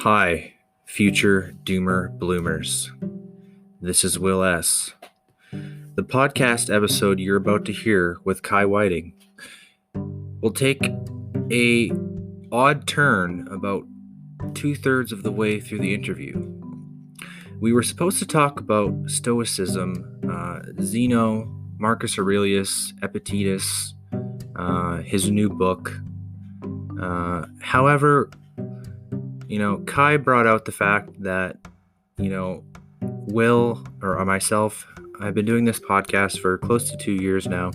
Hi, future doomer bloomers. This is Will S. The podcast episode you're about to hear with Kai Whiting will take a odd turn about 2/3 of the way through the interview. We were supposed to talk about Stoicism, Zeno, Marcus Aurelius, Epictetus, his new book. However, Kai brought out the fact that, Will or myself, I've been doing this podcast for close to 2 years now,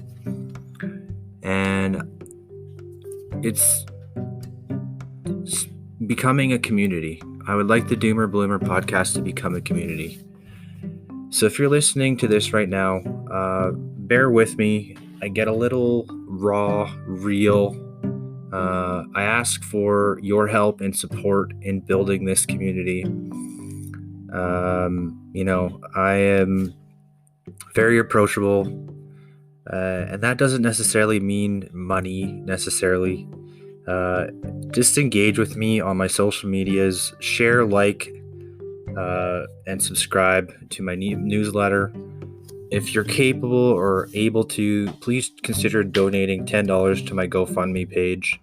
and it's becoming a community. I would like the Doomer Bloomer podcast to become a community. So if you're listening to this right now, bear with me. I get a little raw, real. I ask for your help and support in building this community. I am very approachable, and that doesn't necessarily mean money necessarily. Just engage with me on my social medias, share, and subscribe to my newsletter. If you're capable or able to, please consider donating $10 to my GoFundMe page.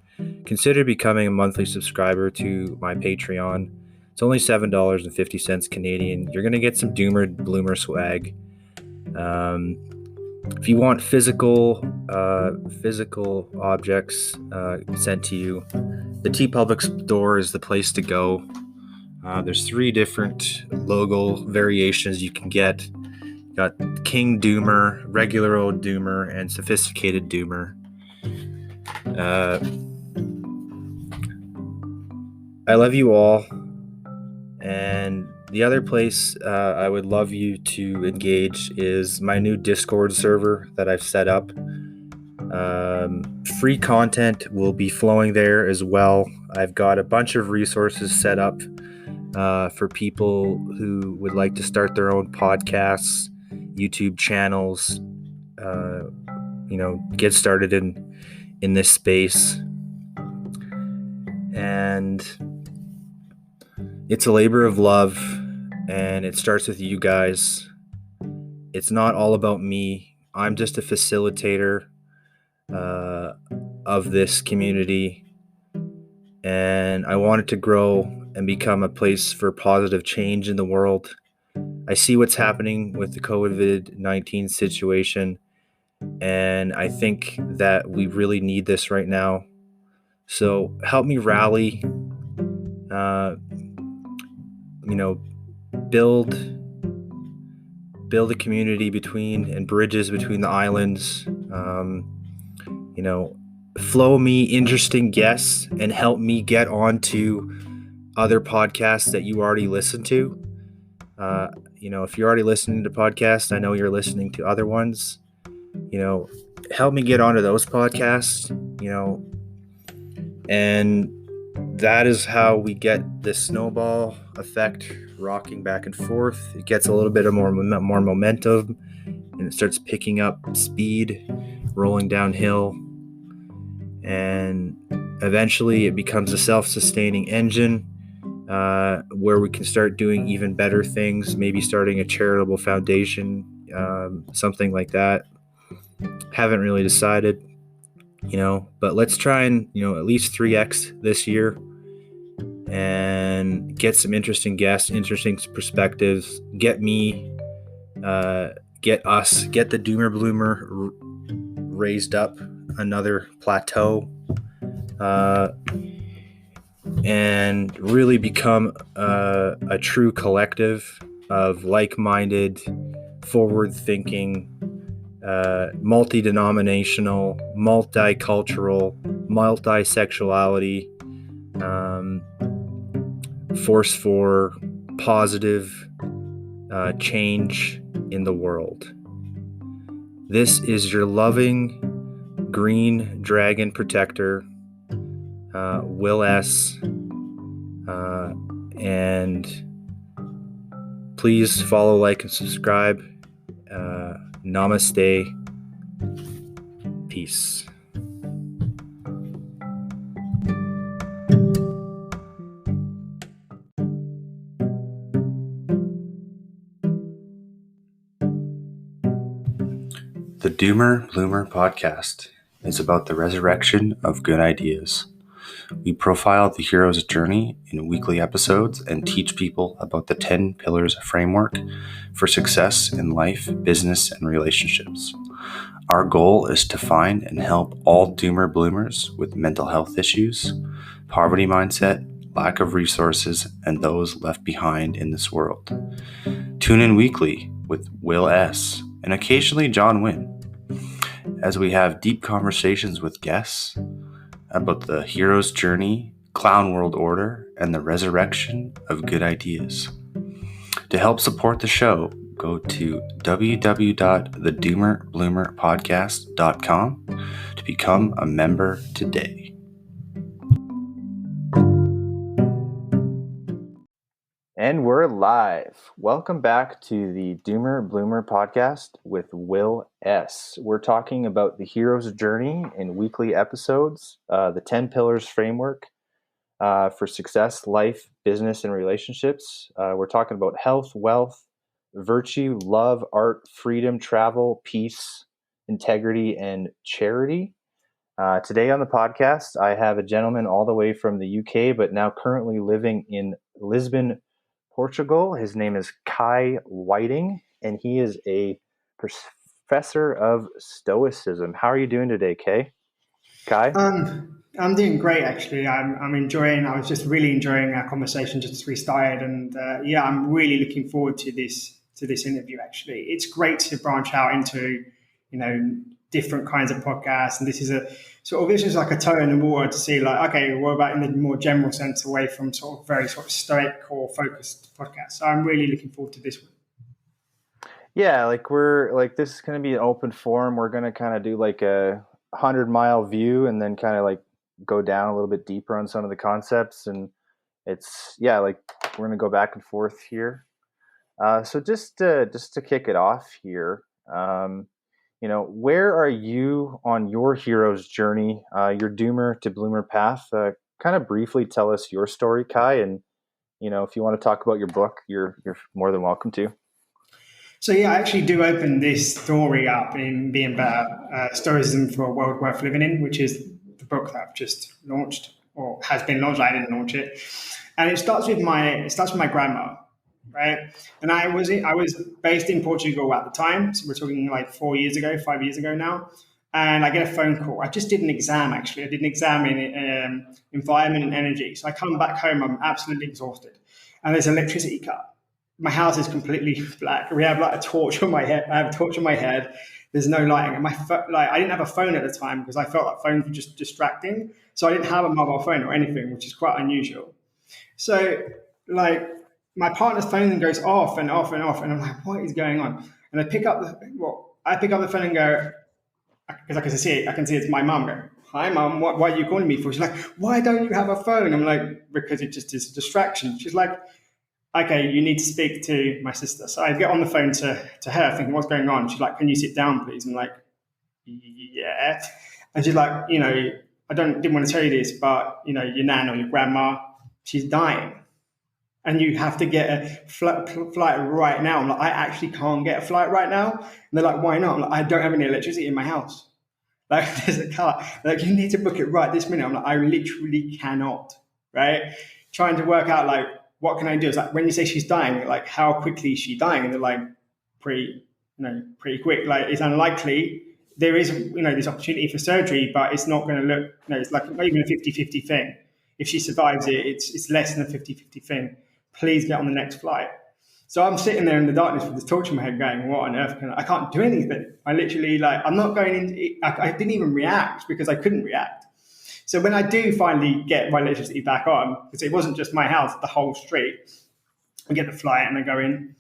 Consider becoming a monthly subscriber to my Patreon. It's only $7.50 Canadian. You're going to get some Doomer Bloomer swag. If you want physical objects sent to you, the TeePublic store is the place to go. There's 3 different logo variations you can get. You got King Doomer, regular old Doomer, and sophisticated Doomer. I love you all. And the other place I would love you to engage is my new Discord server that I've set up. Free content will be flowing there as well. I've got a bunch of resources set up for people who would like to start their own podcasts, YouTube channels, get started in this space. And it's a labor of love, and it starts with you guys. It's not all about me. I'm just a facilitator of this community, and I want it to grow and become a place for positive change in the world. I see what's happening with the COVID-19 situation, and I think that we really need this right now. So help me rally, build a community between and bridges between the islands. Flow me interesting guests and help me get onto other podcasts that you already listen to. If you're already listening to podcasts, I know you're listening to other ones. Help me get onto those podcasts. And that is how we get this snowball effect rocking back and forth. It gets a little bit of more momentum, and it starts picking up speed, rolling downhill, and eventually it becomes a self-sustaining engine where we can start doing even better things, maybe starting a charitable foundation, something like that. Haven't really decided, but let's try and, at least 3x this year and get some interesting guests, interesting perspectives, get me, get the Doomer Bloomer raised up another plateau, and really become a true collective of like-minded, forward-thinking, multi-denominational, multicultural, multi-sexuality, force for positive change in the world. This is your loving green dragon protector, Will S. And please follow, like, and subscribe. Namaste. Peace. The Doomer Bloomer podcast is about the resurrection of good ideas. We profile the hero's journey in weekly episodes and teach people about the 10 pillars framework for success in life, business, and relationships. Our goal is to find and help all doomer bloomers with mental health issues, poverty mindset, lack of resources, and those left behind in this world. Tune in weekly with Will S. and occasionally John Wynn as we have deep conversations with guests about the hero's journey, clown world order, and the resurrection of good ideas. To help support the show, go to www.thedoomerbloomerpodcast.com to become a member today. And we're live. Welcome back to the Doomer Bloomer podcast with Will S. We're talking about the hero's journey in weekly episodes, the 10 pillars framework for success, life, business, and relationships. We're talking about health, wealth, virtue, love, art, freedom, travel, peace, integrity, and charity. Today on the podcast, I have a gentleman all the way from the UK, but now currently living in Lisbon, Portugal. His name is Kai Whiting, and he is a professor of Stoicism. How are you doing today, Kai? I'm doing great, actually. I'm enjoying. I was just really enjoying our conversation just as we started, and I'm really looking forward to this interview. Actually, it's great to branch out into different kinds of podcasts, and this is like a toe in the water to see, like, okay, what about in the more general sense, away from sort of very sort of stoic or focused podcasts. So I'm really looking forward to this one. Yeah, this is going to be an open forum. We're going to kind of do like a 100-mile view and then kind of like go down a little bit deeper on some of the concepts. And we're going to go back and forth here. So just to kick it off here, where are you on your hero's journey, your doomer to bloomer path? Kind of briefly tell us your story, Kai, and if you want to talk about your book, you're more than welcome to. So I actually do open this story up in Being Better, Stoicism for a World Worth Living In, which is the book that I've just launched, or has been launched. I didn't launch it, and it starts with my grandma, right? And I was based in Portugal at the time, so we're talking like 5 years ago now. And I get a phone call. I just did an exam, actually. I did an exam in environment and energy. So I come back home, I'm absolutely exhausted, and there's an electricity cut. My house is completely black. We have like a torch on my head. I have a torch on my head. There's no lighting. And I didn't have a phone at the time because I felt like phones were just distracting. So I didn't have a mobile phone or anything, which is quite unusual. So like my partner's phone goes off and off and off. And I'm like, what is going on? And I pick up the phone and go, because I can see it's my mum going, hi mum, what are you calling me for? She's like, why don't you have a phone? I'm like, because it just is a distraction. She's like, okay, you need to speak to my sister. So I get on the phone to her thinking, what's going on? She's like, can you sit down, please? I'm like, yeah. And she's like, I didn't want to tell you this, but, your nan or your grandma, she's dying. And you have to get a flight right now. I'm like, I actually can't get a flight right now. And they're like, why not? I'm like, I don't have any electricity in my house. Like, there's a car. Like, you need to book it right this minute. I'm like, I literally cannot, right? Trying to work out, like, what can I do? It's like, when you say she's dying, like, how quickly is she dying? And they're like, pretty quick. Like, it's unlikely. There is, this opportunity for surgery, but it's not going to look, it's like not even a 50-50 thing. If she survives it, it's less than a 50-50 thing. Please get on the next flight. So I'm sitting there in the darkness with this torch in my head going, what on earth I can't do anything. I literally, I'm not going into, I didn't even react because I couldn't react. So when I do finally get my electricity back on, because it wasn't just my house, the whole street, I get the flight and I go in.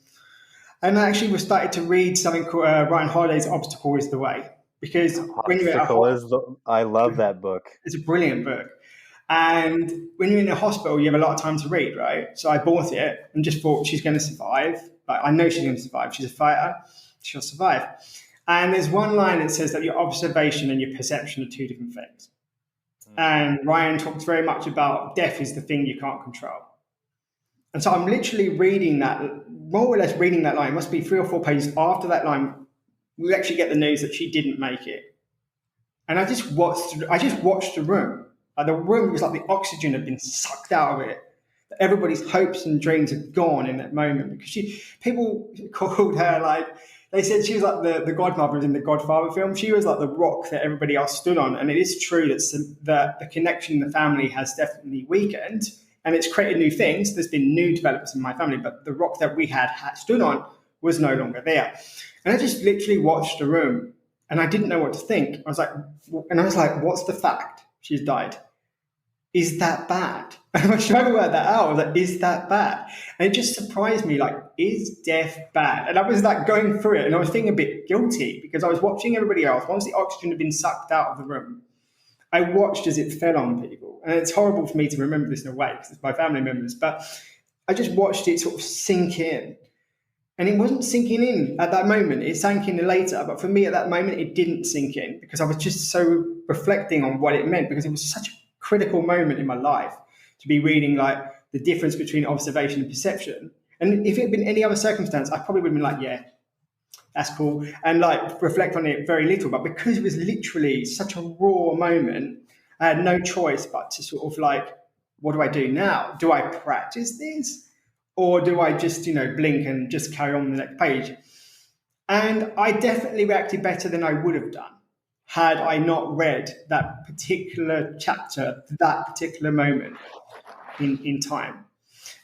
And I actually started to read something called Ryan Holiday's Obstacle is the Way. Because when you're I love that book. It's a brilliant book. And when you're in a hospital, you have a lot of time to read, right? So I bought it and just thought, she's going to survive. Like, I know she's going to survive. She's a fighter. She'll survive. And there's one line that says that your observation and your perception are two different things. And Ryan talks very much about death is the thing you can't control. And so I'm literally reading that, more or less reading that line. It must be 3 or 4 pages after that line we actually get the news that she didn't make it. And I just watched the room. Like the room was like the oxygen had been sucked out of it. Everybody's hopes and dreams had gone in that moment because people called her like, they said she was like the godmother in the Godfather film. She was like the rock that everybody else stood on. And it is true that the connection in the family has definitely weakened and it's created new things. There's been new developments in my family, but the rock that we had stood on was no longer there. And I just literally watched the room and I didn't know what to think. I was like, what's the fact? She's died. Is that bad? And I was trying to work that out. I was like, is that bad? And it just surprised me, like, is death bad? And I was like going through it and I was feeling a bit guilty because I was watching everybody else. Once the oxygen had been sucked out of the room, I watched as it fell on people. And it's horrible for me to remember this in a way because it's my family members, but I just watched it sort of sink in. And it wasn't sinking in at that moment. It sank in later. But for me, at that moment, it didn't sink in because I was just so reflecting on what it meant because it was such a critical moment in my life to be reading like the difference between observation and perception. And if it had been any other circumstance, I probably would have been like, yeah, that's cool. And like reflect on it very little. But because it was literally such a raw moment, I had no choice but to sort of like, what do I do now? Do I practice this? Or do I just, blink and just carry on the next page? And I definitely reacted better than I would have done had I not read that particular chapter, that particular moment in time.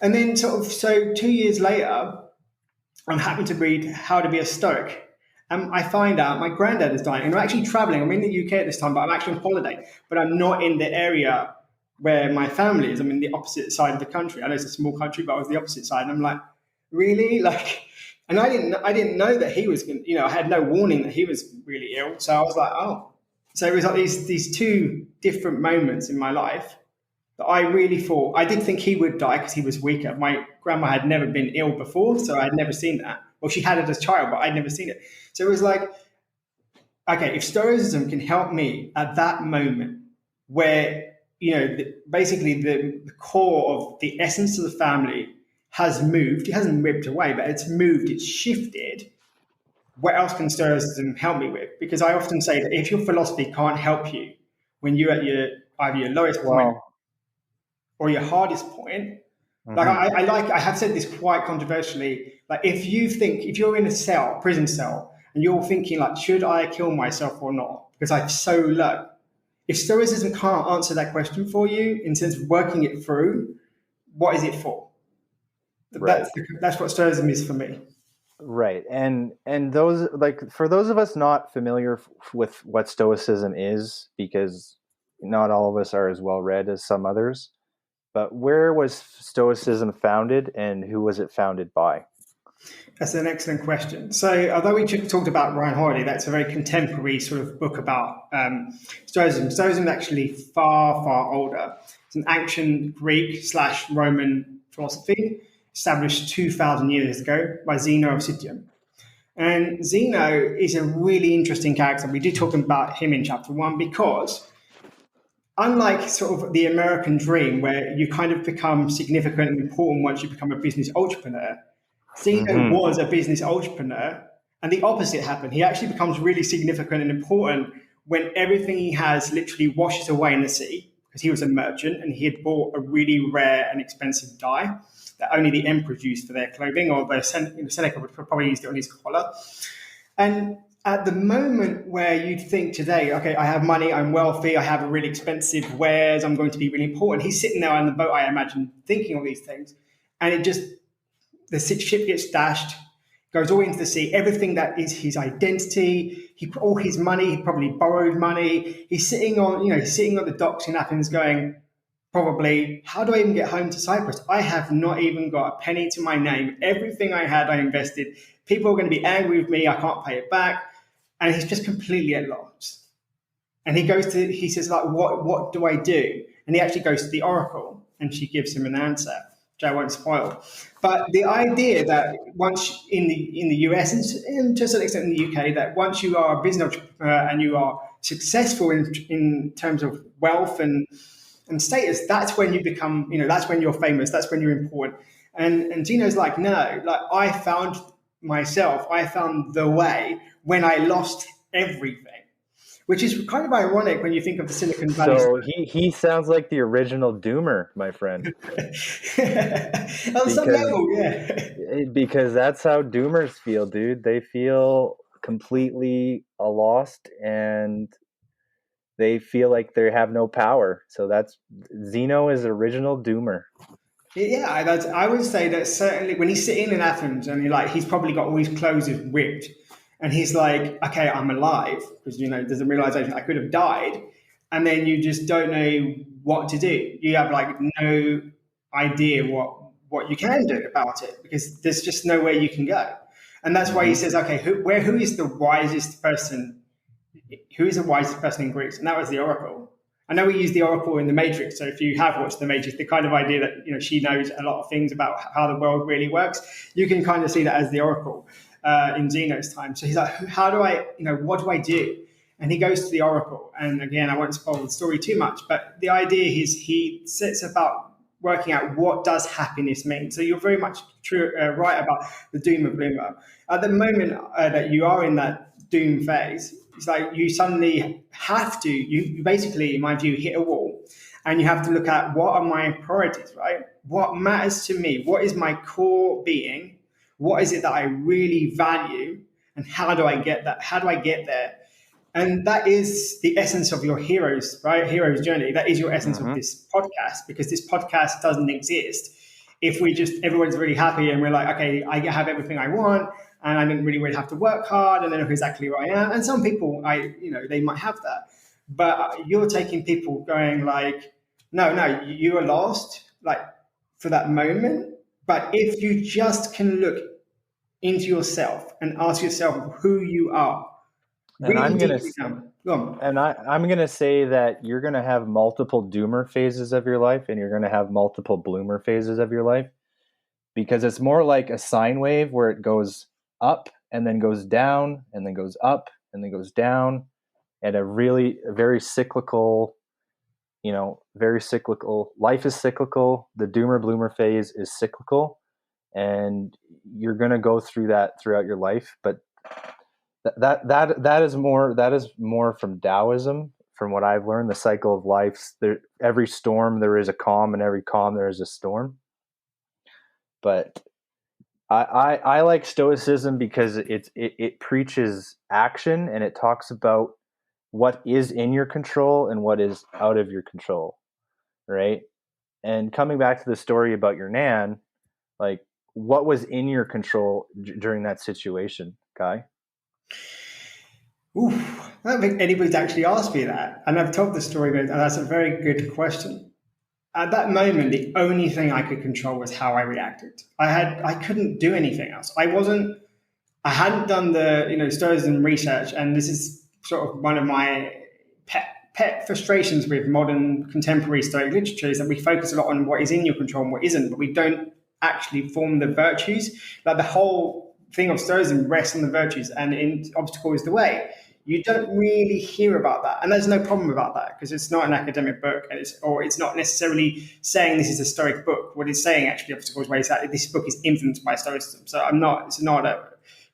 And then so 2 years later, I'm happy to read How to Be a Stoic. And I find out my granddad is dying. And I'm actually traveling. I'm in the UK at this time, but I'm actually on holiday. But I'm not in the area where my family is. I'm in the opposite side of the country. I know it's a small country, but I was the opposite side. And I'm like, really? Like, and I didn't know that he was, I had no warning that he was really ill. So I was like, oh. So it was like these two different moments in my life that I really thought, I did think he would die because he was weaker. My grandma had never been ill before, so I'd never seen that. Well, she had it as a child, but I'd never seen it. So it was like, okay, if Stoicism can help me at that moment where basically the core of the essence of the family has moved. It hasn't ripped away, but it's moved, it's shifted. What else can Stoicism help me with? Because I often say that if your philosophy can't help you when you're at either your lowest point or your hardest point, like I have said this quite controversially, like if you're in a cell, prison cell, and you're thinking like, should I kill myself or not? Because I'm so low. If Stoicism can't answer that question for you in terms of working it through, what is it for? Right. That's what Stoicism is for me. Right. And those, like, for those of us not familiar with what Stoicism is, because not all of us are as well read as some others, but where was Stoicism founded and who was it founded by? That's an excellent question. So, although we talked about Ryan Holiday, that's a very contemporary sort of book about Stoicism. Stoicism is actually far, far older. It's an ancient Greek/Roman philosophy established 2,000 years ago by Zeno of Citium. And Zeno is a really interesting character. We did talk about him in chapter 1 because unlike sort of the American dream where you kind of become significant and important once you become a business entrepreneur, Zeno was a business entrepreneur, and the opposite happened. He actually becomes really significant and important when everything he has literally washes away in the sea, because he was a merchant and he had bought a really rare and expensive dye that only the emperors used for their clothing, or Seneca would probably use it on his collar. And at the moment where you'd think today, okay, I have money, I'm wealthy, I have a really expensive wares, I'm going to be really important. He's sitting there on the boat, I imagine, thinking all these things, and the ship gets dashed, goes all into the sea. Everything that is his identity, all his money, he probably borrowed money. He's sitting on the docks in Athens, going, probably, how do I even get home to Cyprus? I have not even got a penny to my name. Everything I had, I invested. People are going to be angry with me. I can't pay it back, and he's just completely at loss. And he says, like, what do I do? And he actually goes to the oracle, and she gives him an answer, which I won't spoil. But the idea that once in the US and to a certain extent in the UK, that once you are a business entrepreneur and you are successful in terms of wealth and status, that's when you become, that's when you're famous, that's when you're important. And Gino's like, no, like I found myself. I found the way when I lost everything, which is kind of ironic when you think of the Silicon Valley. So he sounds like the original doomer, my friend. On some level, yeah. Because that's how doomers feel, dude. They feel completely lost, and they feel like they have no power. So that's Zeno is original doomer. Yeah, I would say that certainly when he's sitting in Athens and he's probably got all his clothes ripped, and he's like, okay, I'm alive, because there's a realization I could have died, and then you just don't know what to do. You have no idea what you can do about it, because there's just nowhere you can go, and that's why he says, okay, who is the wisest person? Who is the wisest person in Greece? And that was the Oracle. I know we use the Oracle in The Matrix, so if you have watched The Matrix, the kind of idea that she knows a lot of things about how the world really works, you can kind of see that as the Oracle in Zeno's time. So he's like, how do I, what do I do? And he goes to the Oracle, and again, I won't spoil the story too much, but the idea is he sets about working out what does happiness mean. So you're very much right about the doom of bloomer. At the moment that you are in that doom phase, it's like you suddenly have to, you basically, in my view, hit a wall, and you have to look at what are my priorities, right? What matters to me? What is my core being? What is it that I really value? And how do I get that? How do I get there? And that is the essence of your hero's journey. That is your essence of this podcast, because this podcast doesn't exist if everyone's really happy and we're like, okay, I have everything I want, and I didn't really have to work hard, and I know exactly who I am. And some people, they might have that. But you're taking people going like, no, you are lost, for that moment. But if you just can look into yourself and ask yourself who you are, and I'm gonna say that you're gonna have multiple doomer phases of your life, and you're gonna have multiple bloomer phases of your life, because it's more like a sine wave where it goes up and then goes down and then goes up and then goes down, and a very cyclical, very cyclical. Life is cyclical. The doomer bloomer phase is cyclical, and you're gonna go through that throughout your life, but that is more from Taoism, from what I've learned. The cycle of life. Every storm there is a calm, and every calm there is a storm. But I like Stoicism because it preaches action, and it talks about what is in your control and what is out of your control, right? And coming back to the story about your nan, what was in your control during that situation, Guy? Ooh, I don't think anybody's actually asked me that. And I've told the story, but that's a very good question. At that moment, the only thing I could control was how I reacted. I couldn't do anything else. I hadn't done the, Stoicism research, and this is sort of one of my pet frustrations with modern contemporary Stoic literature, is that we focus a lot on what is in your control and what isn't, but we don't actually form the virtues. Like the whole thing of Stoicism rests on the virtues, and obstacle is the way. You don't really hear about that, and there's no problem about that, because it's not an academic book, and it's not necessarily saying this is a Stoic book. What it's saying actually, obstacles way, is that this book is influenced by Stoicism. So it's not a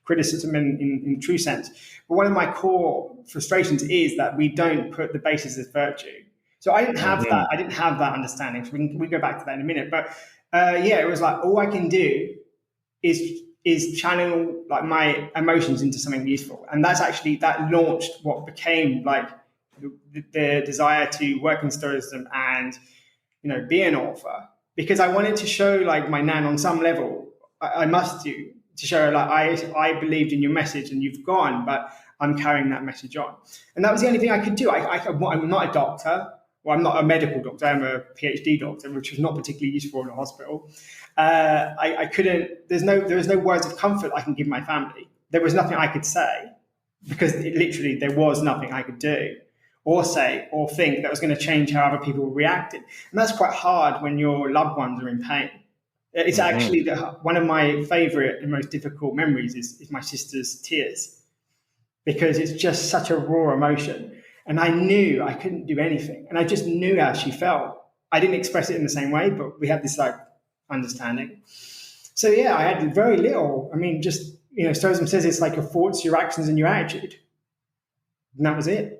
criticism in true sense. But one of my core frustrations is that we don't put the basis as virtue. So I didn't have that. I didn't have that understanding. So we go back to that in a minute. But it was like all I can do is channel my emotions into something useful, and that launched what became the desire to work in Stoicism and be an author, because I wanted to show my nan on some level. I must do to show her I believed in your message and you've gone, but I'm carrying that message on, and that was the only thing I could do. I'm not a doctor. Well, I'm not a medical doctor. I'm a PhD doctor, which was not particularly useful in a hospital. I couldn't. There was no words of comfort I can give my family. There was nothing I could say, because literally there was nothing I could do or say or think that was going to change how other people reacted. And that's quite hard when your loved ones are in pain. It's actually one of my favorite and most difficult memories is my sister's tears, because it's just such a raw emotion. And I knew I couldn't do anything. And I just knew how she felt. I didn't express it in the same way, but we had this understanding. So I had very little. I mean, just Stoicism says it's like your thoughts, your actions, and your attitude, and that was it.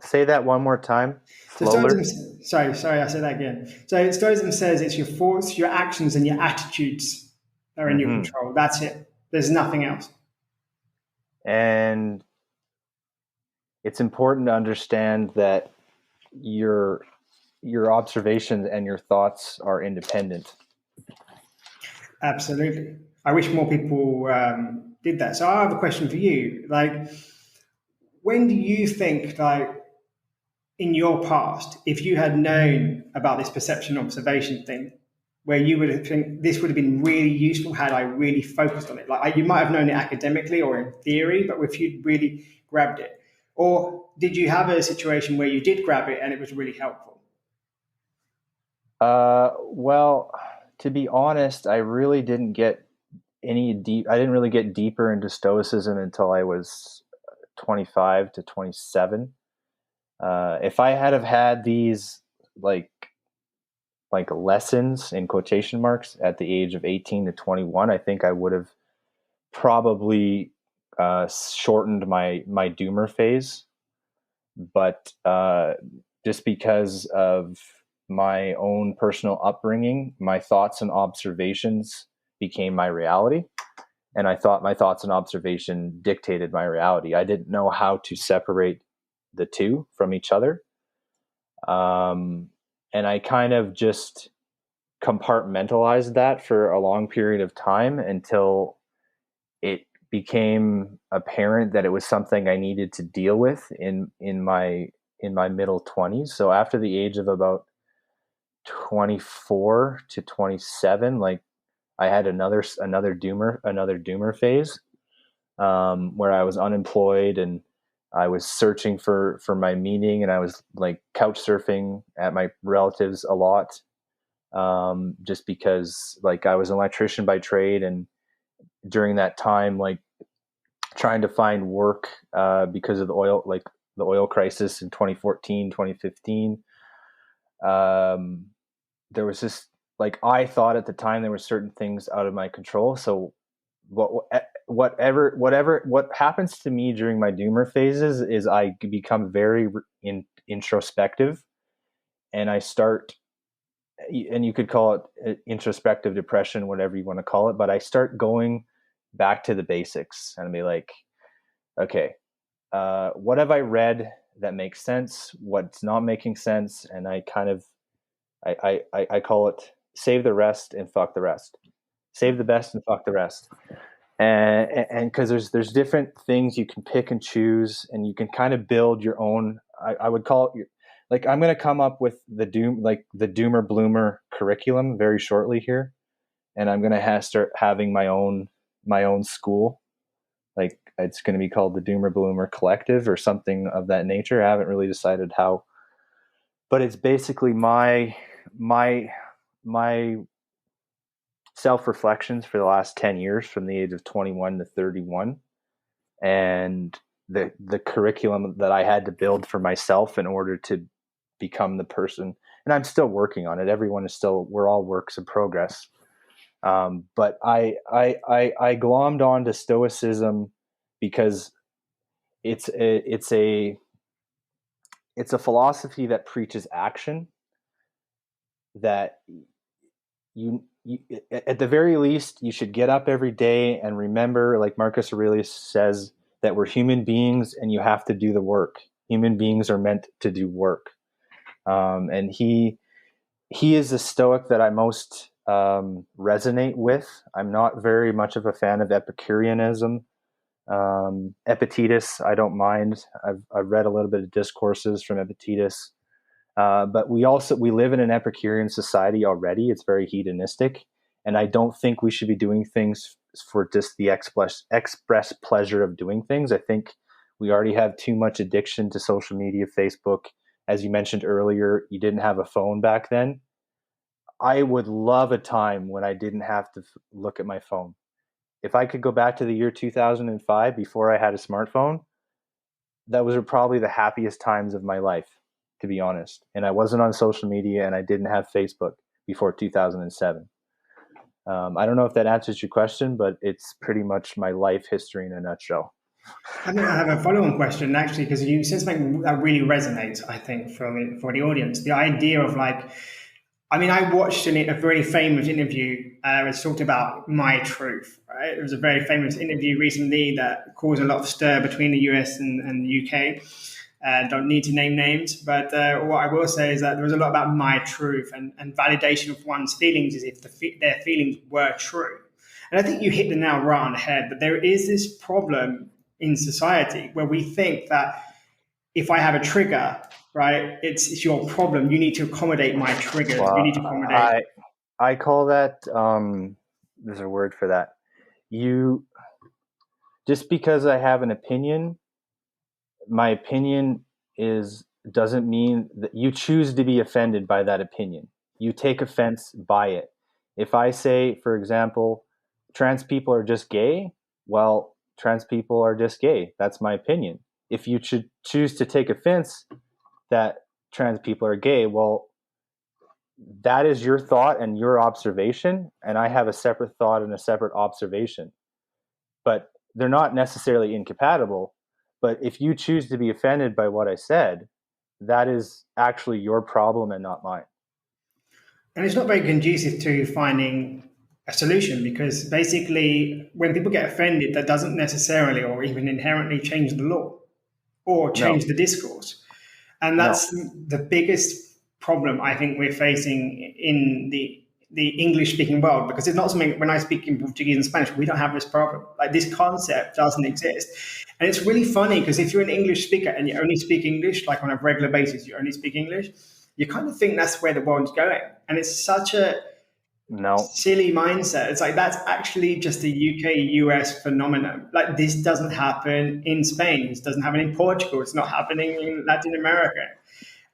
Say that one more time, So slowly. sorry, I said that again. So Stoicism says it's your thoughts, your actions, and your attitudes that are in your Mm-hmm. control. That's it. There's nothing else. And it's important to understand that your observations and your thoughts are independent. Absolutely. I wish more people did that. So I have a question for you. Like, when do you think, like, in your past, if you had known about this perception observation thing, where you would have think this would have been really useful had I really focused on it? Like, you might have known it academically or in theory, but if you'd really grabbed it, or did you have a situation where you did grab it and it was really helpful? Well, to be honest, I really didn't get I didn't really get deeper into Stoicism until I was 25 to 27. If I had have had these like lessons in quotation marks at the age of 18 to 21, I think I would have probably shortened my doomer phase. But just because of my own personal upbringing, my thoughts and observations became my reality. And I thought my thoughts and observation dictated my reality. I didn't know how to separate the two from each other. And I kind of just compartmentalized that for a long period of time until it became apparent that it was something I needed to deal with in my middle 20s. So after the age of about 24 to 27, like I had another doomer phase, where I was unemployed and I was searching for my meaning, and I was like couch surfing at my relatives a lot, just because like I was an electrician by trade, and during that time, like trying to find work because of the oil crisis in 2014, 2015. Um, there was just like I thought at the time there were certain things out of my control. So what happens to me during my doomer phases is I become very introspective, and I start, and you could call it introspective depression, whatever you want to call it, but I start going back to the basics and be like, okay, what have I read that makes sense? What's not making sense? And I kind of, I call it save the rest and fuck the rest. Save the best and fuck the rest. And because there's different things you can pick and choose, and you can kind of build your own. I would call it like I'm going to come up with the doomer bloomer curriculum very shortly here, and I'm going to start having my own school. Like it's going to be called the Doomer Bloomer Collective or something of that nature. I haven't really decided how, but it's basically my self-reflections for the last 10 years from the age of 21 to 31, and the curriculum that I had to build for myself in order to become the person. And I'm still working on it. We're all works in progress. But I glommed onto Stoicism because it's a philosophy that preaches action, that you at the very least you should get up every day and remember, like Marcus Aurelius says, that we're human beings and you have to do the work. Human beings are meant to do work. And he is the Stoic that I most resonate with. I'm not very much of a fan of Epicureanism. Epictetus, I don't mind. I've read a little bit of discourses from Epictetus. But we live in an Epicurean society already. It's very hedonistic, and I don't think we should be doing things for just the express pleasure of doing things. I think we already have too much addiction to social media, Facebook. As you mentioned earlier, you didn't have a phone back then. I would love a time when I didn't have to look at my phone. If I could go back to the year 2005 before I had a smartphone, that was probably the happiest times of my life, to be honest. And I wasn't on social media, and I didn't have Facebook before 2007. I don't know if that answers your question, but it's pretty much my life history in a nutshell. I think I have a follow-on question actually, because you said something that really resonates, I think, for the audience. The idea of like, I mean, I watched a very famous interview. It's talked about my truth. Right? There was a very famous interview recently that caused a lot of stir between the US and the UK. Don't need to name names, but what I will say is that there was a lot about my truth and validation of one's feelings as if their feelings were true. And I think you hit the nail right on the head. But there is this problem in society where we think that if I have a trigger, right, it's your problem. You need to accommodate my triggers. You need to accommodate. I call that there's a word for that. You just because I have an opinion, my opinion doesn't mean that you choose to be offended by that opinion. You take offense by it. If I say, for example, trans people are just gay, well, trans people are just gay. That's my opinion. If you should choose to take offense that trans people are gay, well, that is your thought and your observation, and I have a separate thought and a separate observation. But they're not necessarily incompatible. But if you choose to be offended by what I said, that is actually your problem and not mine. And it's not very conducive to finding a solution, because basically when people get offended, that doesn't necessarily or even inherently change the law or change the discourse. And that's the biggest problem I think we're facing in the English speaking world, because it's not something, when I speak in Portuguese and Spanish, we don't have this problem. Like, this concept doesn't exist. And it's really funny because if you're an English speaker and you only speak English, like on a regular basis, you only speak English, you kind of think that's where the world's going. And it's such a silly mindset. It's like, that's actually just a UK, US phenomenon. Like, this doesn't happen in Spain. This doesn't happen in Portugal. It's not happening in Latin America.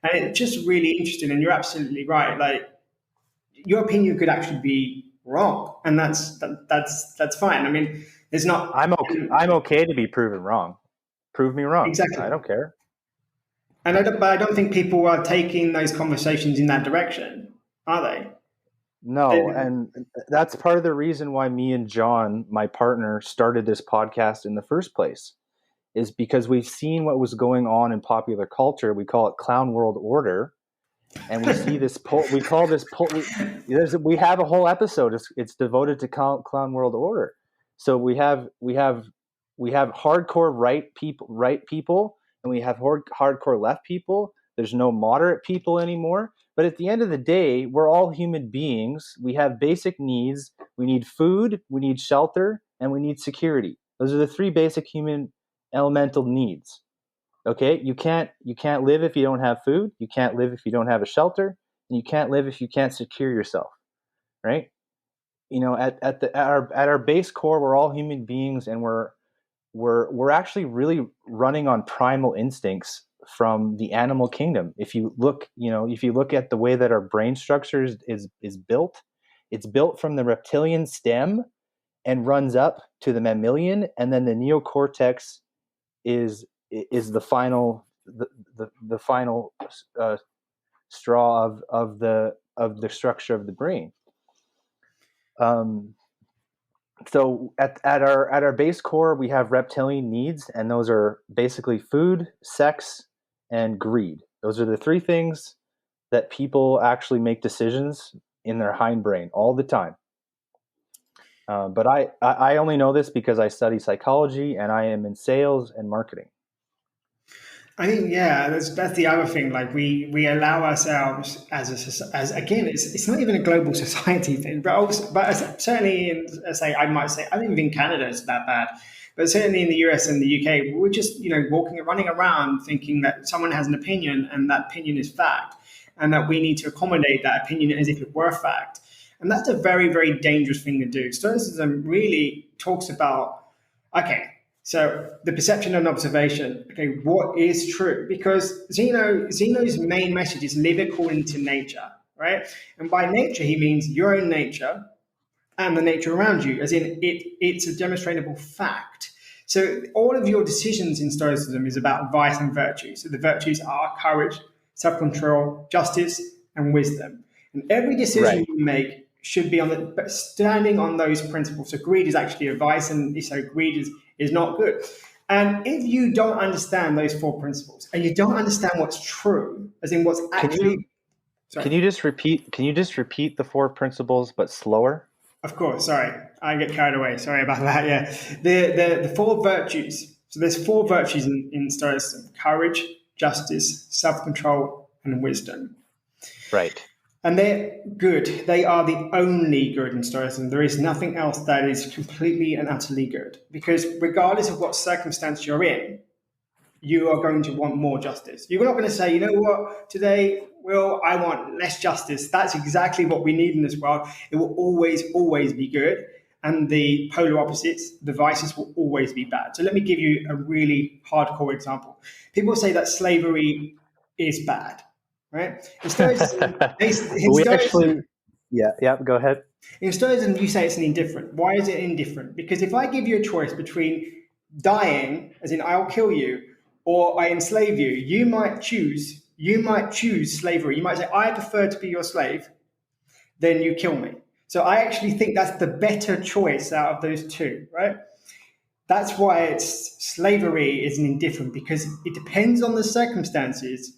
And it's just really interesting. And you're absolutely right. Like, your opinion could actually be wrong. And that's fine. I mean, there's not... I'm okay to be proven wrong. Prove me wrong. Exactly. I don't care. And I don't think people are taking those conversations in that direction, are they? No, and that's part of the reason why me and John, my partner, started this podcast in the first place, is because we've seen what was going on in popular culture. We call it clown world order. And we see this we have a whole episode. It's devoted to clown world order. So we have hardcore right people, and we have hardcore left people. There's no moderate people anymore. But at the end of the day, we're all human beings. We have basic needs. We need food, we need shelter, and we need security. Those are the three basic human elemental needs. Okay, you can't live if you don't have food. You can't live if you don't have a shelter, and you can't live if you can't secure yourself. Right? You know, at our base core, we're all human beings, and we're actually really running on primal instincts from the animal kingdom. If you look at the way that our brain structure is built, it's built from the reptilian stem and runs up to the mammalian, and then the neocortex is the final straw of the structure of the brain. So at our base core, we have reptilian needs, and those are basically food, sex, and greed. Those are the three things that people actually make decisions in their hindbrain all the time. But I only know this because I study psychology and I am in sales and marketing. I think, yeah, that's the other thing. Like, we allow ourselves as again, it's not even a global society thing, but certainly I might say, I don't even think Canada is that bad, but certainly in the US and the UK, we're just running around thinking that someone has an opinion and that opinion is fact, and that we need to accommodate that opinion as if it were fact, and that's a very, very dangerous thing to do. Stoicism really talks about, okay, so the perception and observation, okay, what is true? Because Zeno's main message is live according to nature, right? And by nature, he means your own nature and the nature around you, as in it's a demonstrable fact. So all of your decisions in Stoicism is about vice and virtue. So the virtues are courage, self-control, justice, and wisdom. And every decision you make should be but standing on those principles. So greed is actually a vice, and so greed is not good. And if you don't understand those four principles, and you don't understand what's true, as in what's actually, can you just repeat the four principles but slower? Of course, sorry, I get carried away. Sorry about that. Yeah, the four virtues. So there's four virtues in Stoicism: courage, justice, self-control, and wisdom. Right. And they're good. They are the only good in Stoicism. There is nothing else that is completely and utterly good. Because regardless of what circumstance you're in, you are going to want more justice. You're not going to say, you know what, today, Will, I want less justice. That's exactly what we need in this world. It will always, always be good. And the polar opposites, the vices, will always be bad. So let me give you a really hardcore example. People say that slavery is bad, right? In Stoicism, Go ahead. In Stoicism, you say it's an indifferent. Why is it indifferent? Because if I give you a choice between dying, as in I'll kill you, or I enslave you, you might choose slavery. You might say, I prefer to be your slave, then you kill me. So I actually think that's the better choice out of those two, right? That's why slavery is an indifferent, because it depends on the circumstances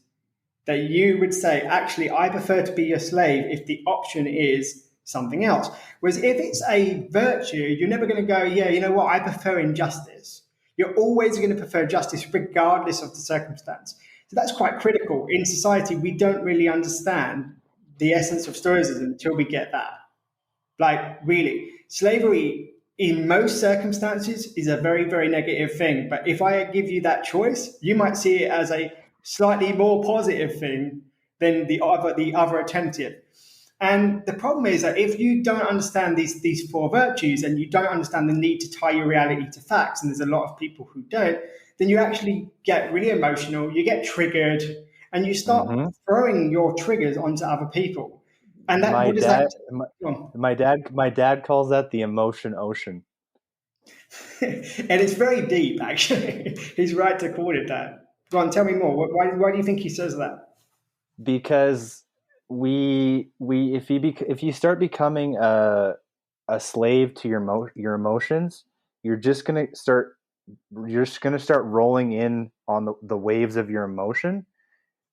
that you would say, actually, I prefer to be your slave if the option is something else. Whereas if it's a virtue, you're never going to go, yeah, you know what, I prefer injustice. You're always going to prefer justice regardless of the circumstance. So that's quite critical. In society, we don't really understand the essence of Stoicism until we get that. Like, really, slavery in most circumstances is a very, very negative thing. But if I give you that choice, you might see it as a slightly more positive thing than the other alternative. And the problem is that if you don't understand these four virtues, and you don't understand the need to tie your reality to facts, and there's a lot of people who don't, then you actually get really emotional, you get triggered, and you start throwing your triggers onto other people. And that my dad calls that the emotion ocean. And it's very deep, actually. He's right to call it that. Go on, tell me more. Why do you think he says that? Because if you start becoming a slave to your emotions, you're just gonna start rolling in on the waves of your emotion.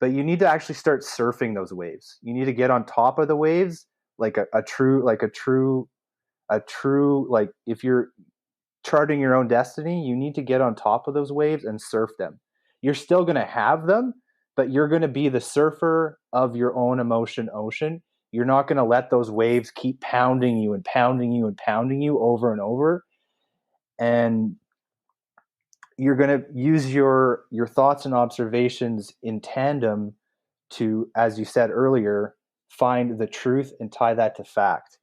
But you need to actually start surfing those waves. You need to get on top of the waves, like a true if you're charting your own destiny, you need to get on top of those waves and surf them. You're still going to have them, but you're going to be the surfer of your own emotion ocean. You're not going to let those waves keep pounding you and pounding you and pounding you over and over. And you're going to use your thoughts and observations in tandem to, as you said earlier, find the truth and tie that to fact.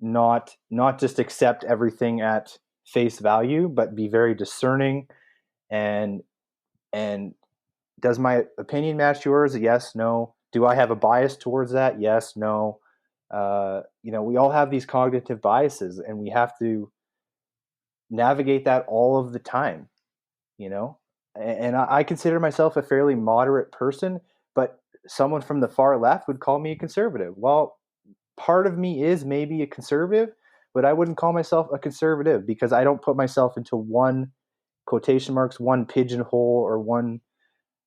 Not just accept everything at face value, but be very discerning. And does my opinion match yours? Yes, no. Do I have a bias towards that? Yes, no. We all have these cognitive biases, and we have to navigate that all of the time. And I consider myself a fairly moderate person, but someone from the far left would call me a conservative. Well, part of me is maybe a conservative, but I wouldn't call myself a conservative because I don't put myself into one quotation marks, one pigeonhole, or one.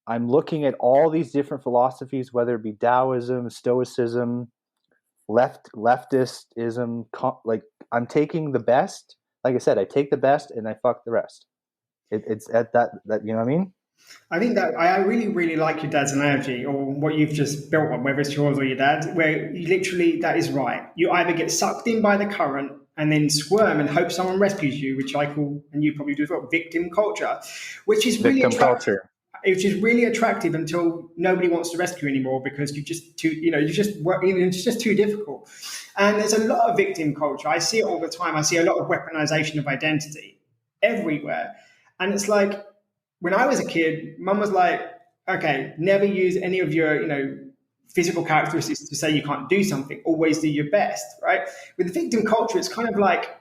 I'm looking at all these different philosophies, whether it be Taoism, Stoicism, leftism. Like, I'm taking the best. Like I said, I take the best and I fuck the rest. It's at that you know what I mean? I think that I really, really like your dad's analogy, or what you've just built on, whether it's yours or your dad's, where you literally, that is right. You either get sucked in by the current and then squirm and hope someone rescues you, which I call, and you probably do as well, victim culture, which is really attractive. Which is really attractive until nobody wants to rescue anymore because it's just too difficult. And there's a lot of victim culture. I see it all the time. I see a lot of weaponization of identity everywhere. And it's like, when I was a kid, mum was like, okay, never use any of your, physical characteristics to say you can't do something. Always do your best, right? With the victim culture, it's kind of like,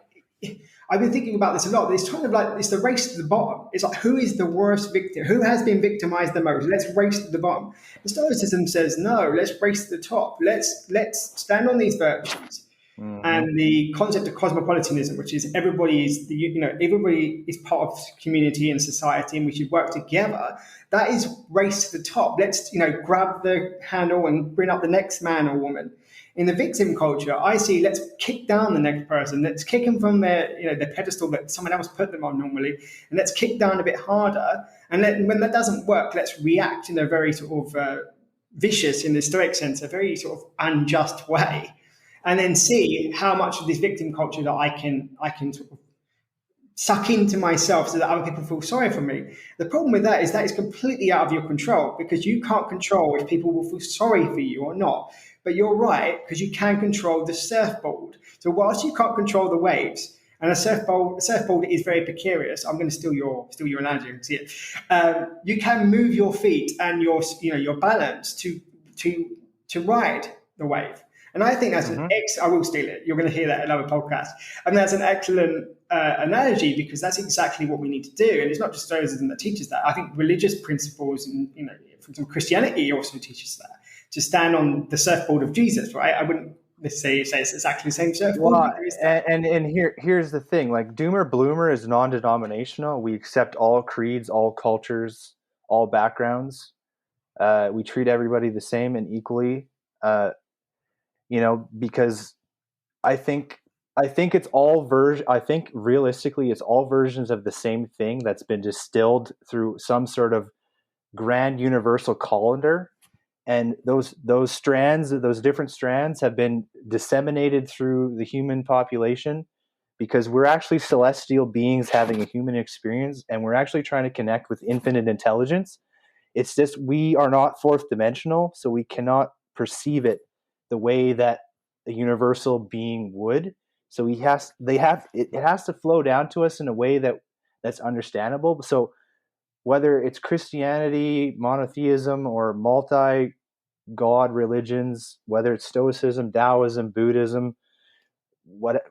I've been thinking about this a lot. It's kind of like, it's the race to the bottom. It's like, who is the worst victim? Who has been victimized the most? Let's race to the bottom. And Stoicism says, no, let's race to the top. Let's stand on these virtues. Mm-hmm. And the concept of cosmopolitanism, which is everybody is part of community and society, and we should work together. That is race to the top. Let's grab the handle and bring up the next man or woman. In the victim culture, I see let's kick down the next person. Let's kick them from their pedestal that someone else put them on normally, and let's kick down a bit harder. And when that doesn't work, let's react in a very sort of vicious, in the Stoic sense, a very sort of unjust way, and then see how much of this victim culture that I can sort of suck into myself so that other people feel sorry for me. The problem with that is that it's completely out of your control, because you can't control if people will feel sorry for you or not. But you're right, because you can control the surfboard. So whilst you can't control the waves, and a surfboard is very precarious. I'm going to steal your analogy. You can see it. You can move your feet and your balance to ride the wave. And I think that's I will steal it. You're going to hear that in another podcast. And that's an excellent analogy, because that's exactly what we need to do. And it's not just Stoicism that teaches that. I think religious principles, and for example, Christianity also teaches that, to stand on the surfboard of Jesus, right? I wouldn't say it's exactly the same surfboard. Well, and here's the thing: like Doomer Bloomer is non-denominational. We accept all creeds, all cultures, all backgrounds. We treat everybody the same and equally. Because I think it's all I think realistically it's all versions of the same thing that's been distilled through some sort of grand universal colander, and those different strands have been disseminated through the human population, because we're actually celestial beings having a human experience, and we're actually trying to connect with infinite intelligence. It's just we are not fourth dimensional, so we cannot perceive it the way that a universal being would. So it has to flow down to us in a way that's understandable. So whether it's Christianity, monotheism, or multi-god religions, whether it's Stoicism, Taoism, Buddhism, what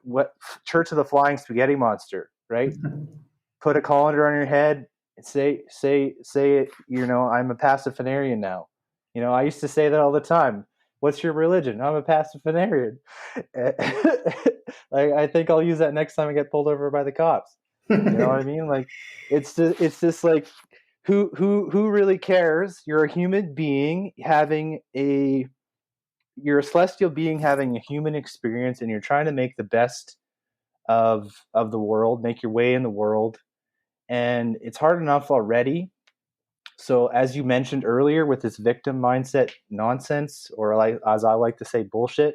Church of the Flying Spaghetti Monster, right? Put a colander on your head and say it. I'm a pacifidarian now. I used to say that all the time. What's your religion? I'm a pacifidarian. Like, I think I'll use that next time I get pulled over by the cops. You know what I mean? Like, it's just like, who really cares? You're a human being you're a celestial being having a human experience, and you're trying to make the best of the world, make your way in the world. And it's hard enough already. So as you mentioned earlier, with this victim mindset nonsense, or like, as I like to say, bullshit,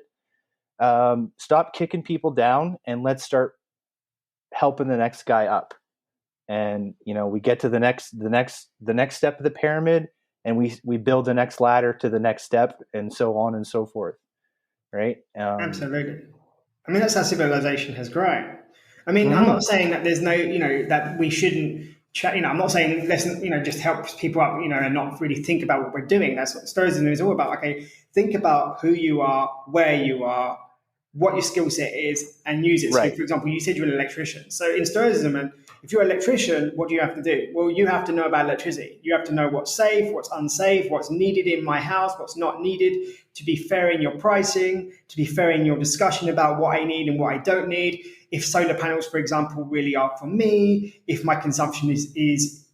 stop kicking people down and let's start helping the next guy up. And we get to the next step of the pyramid, and we build the next ladder to the next step, and so on and so forth. Right? Absolutely. I mean, that's how civilization has grown. I mean, I'm not saying that there's no, that we shouldn't. I'm not saying let's, just help people up, and not really think about what we're doing. That's what Stoicism is all about. Okay, think about who you are, where you are, what your skill set is, and use it. Right. So, for example, you said you're an electrician. So in Stoicism, and if you're an electrician, what do you have to do? Well, you have to know about electricity. You have to know what's safe, what's unsafe, what's needed in my house, what's not needed, to be fair in your pricing, to be fair in your discussion about what I need and what I don't need. If solar panels, for example, really are for me, if my consumption is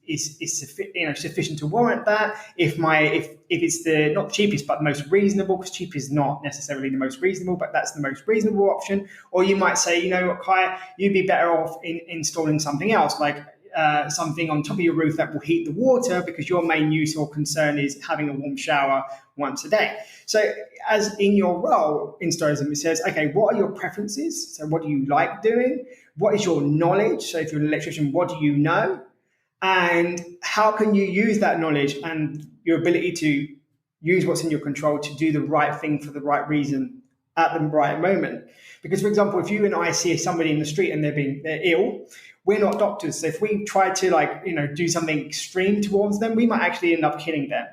sufficient to warrant that, if it's the not cheapest but the most reasonable, because cheap is not necessarily the most reasonable, but that's the most reasonable option. Or you might say, you know what, Kai, you'd be better off in installing something else, like something on top of your roof that will heat the water, because your main use or concern is having a warm shower once a day. So as in your role in Stoicism, it says, okay, what are your preferences? So what do you like doing? What is your knowledge? So if you're an electrician, what do you know? And how can you use that knowledge and your ability to use what's in your control to do the right thing for the right reason at the right moment? Because, for example, if you and I see somebody in the street and they're ill, we're not doctors. So if we try to do something extreme towards them, we might actually end up killing them.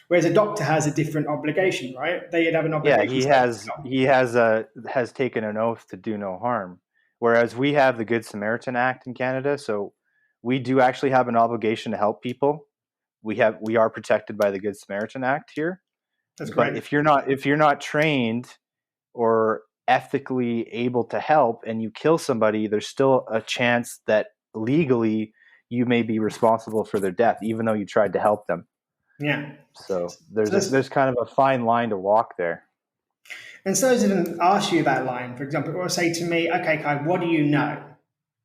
Whereas a doctor has a different obligation, right? They'd have an obligation. Yeah, he has taken an oath to do no harm. Whereas we have the Good Samaritan Act in Canada, so we do actually have an obligation to help people. We are protected by the Good Samaritan Act here. That's great. But if you're not trained or ethically able to help and you kill somebody, there's still a chance that legally you may be responsible for their death, even though you tried to help them. Yeah. So So there's kind of a fine line to walk there. and so even ask you that line, for example, or say to me, okay, Kai, what do you know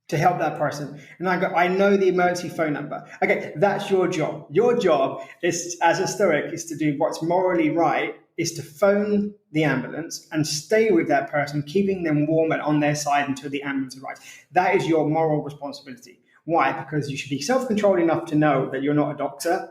to help that person? And I go, I know the emergency phone number. Okay, that's your job. Your job is, as a Stoic, is to do what's morally right, is to phone the ambulance and stay with that person, keeping them warm and on their side until the ambulance arrives. That is your moral responsibility. Why? Because you should be self-controlled enough to know that you're not a doctor.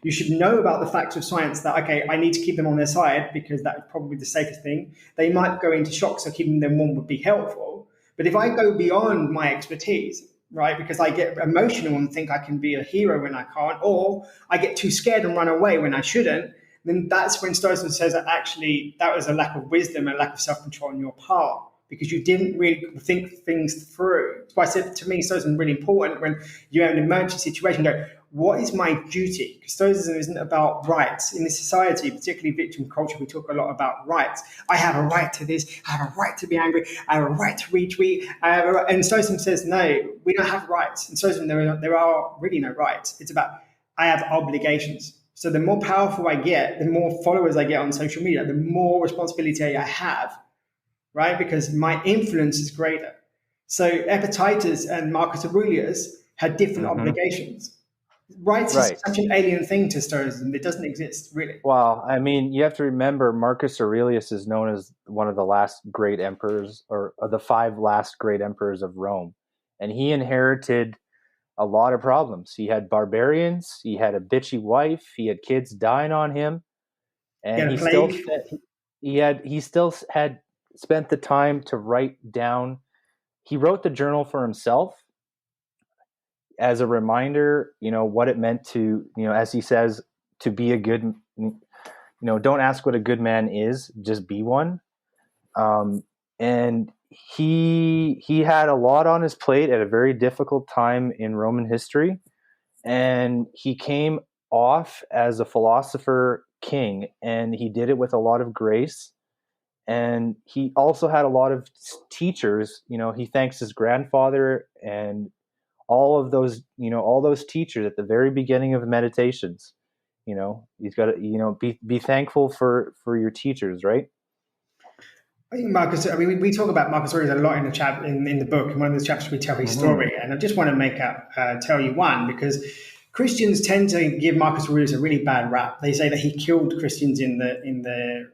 You should know about the facts of science that, okay, I need to keep them on their side because that is probably the safest thing. They might go into shock, so keeping them warm would be helpful. But if I go beyond my expertise, right, because I get emotional and think I can be a hero when I can't, or I get too scared and run away when I shouldn't, then that's when Stoicism says that actually that was a lack of wisdom and lack of self-control on your part because you didn't really think things through. So I said, to me, Stoicism is really important when you have an emergency situation, go, what is my duty? Because Stoicism isn't about rights. In this society, particularly victim culture, we talk a lot about rights. I have a right to this. I have a right to be angry. I have a right to retweet. And Stoicism says, no, we don't have rights. In Stoicism, there are really no rights. It's about, I have obligations. So the more powerful I get, the more followers I get on social media, the more responsibility I have, right? Because my influence is greater. So Epictetus and Marcus Aurelius had different obligations. Rights is such an alien thing to Stoicism. It doesn't exist, really. Well, I mean, you have to remember Marcus Aurelius is known as one of the last great emperors, or the 5 last great emperors of Rome. And he inherited a lot of problems. He had barbarians, he had a bitchy wife, he had kids dying on him, and he still had spent the time to write down. He wrote the journal for himself as a reminder, what it meant to, as he says, to be a good, don't ask what a good man is, just be one. And he had a lot on his plate at a very difficult time in Roman history. And he came off as a philosopher king, and he did it with a lot of grace. And he also had a lot of teachers. He thanks his grandfather and all of those, all those teachers at the very beginning of meditations. He's got to, be thankful for your teachers, right? I think Marcus. I mean, we talk about Marcus Aurelius a lot in the in the book. In one of the chapters, we tell his story, and I just want to tell you one because Christians tend to give Marcus Aurelius a really bad rap. They say that he killed Christians in the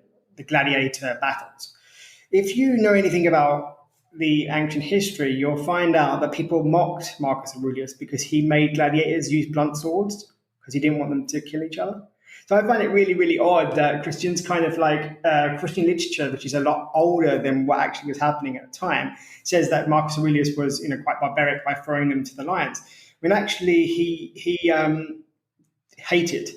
gladiator battles. If you know anything about the ancient history, you'll find out that people mocked Marcus Aurelius because he made gladiators use blunt swords because he didn't want them to kill each other. So I find it really, really odd that Christians kind of like Christian literature, which is a lot older than what actually was happening at the time, says that Marcus Aurelius was quite barbaric by throwing them to the lions. When actually he hated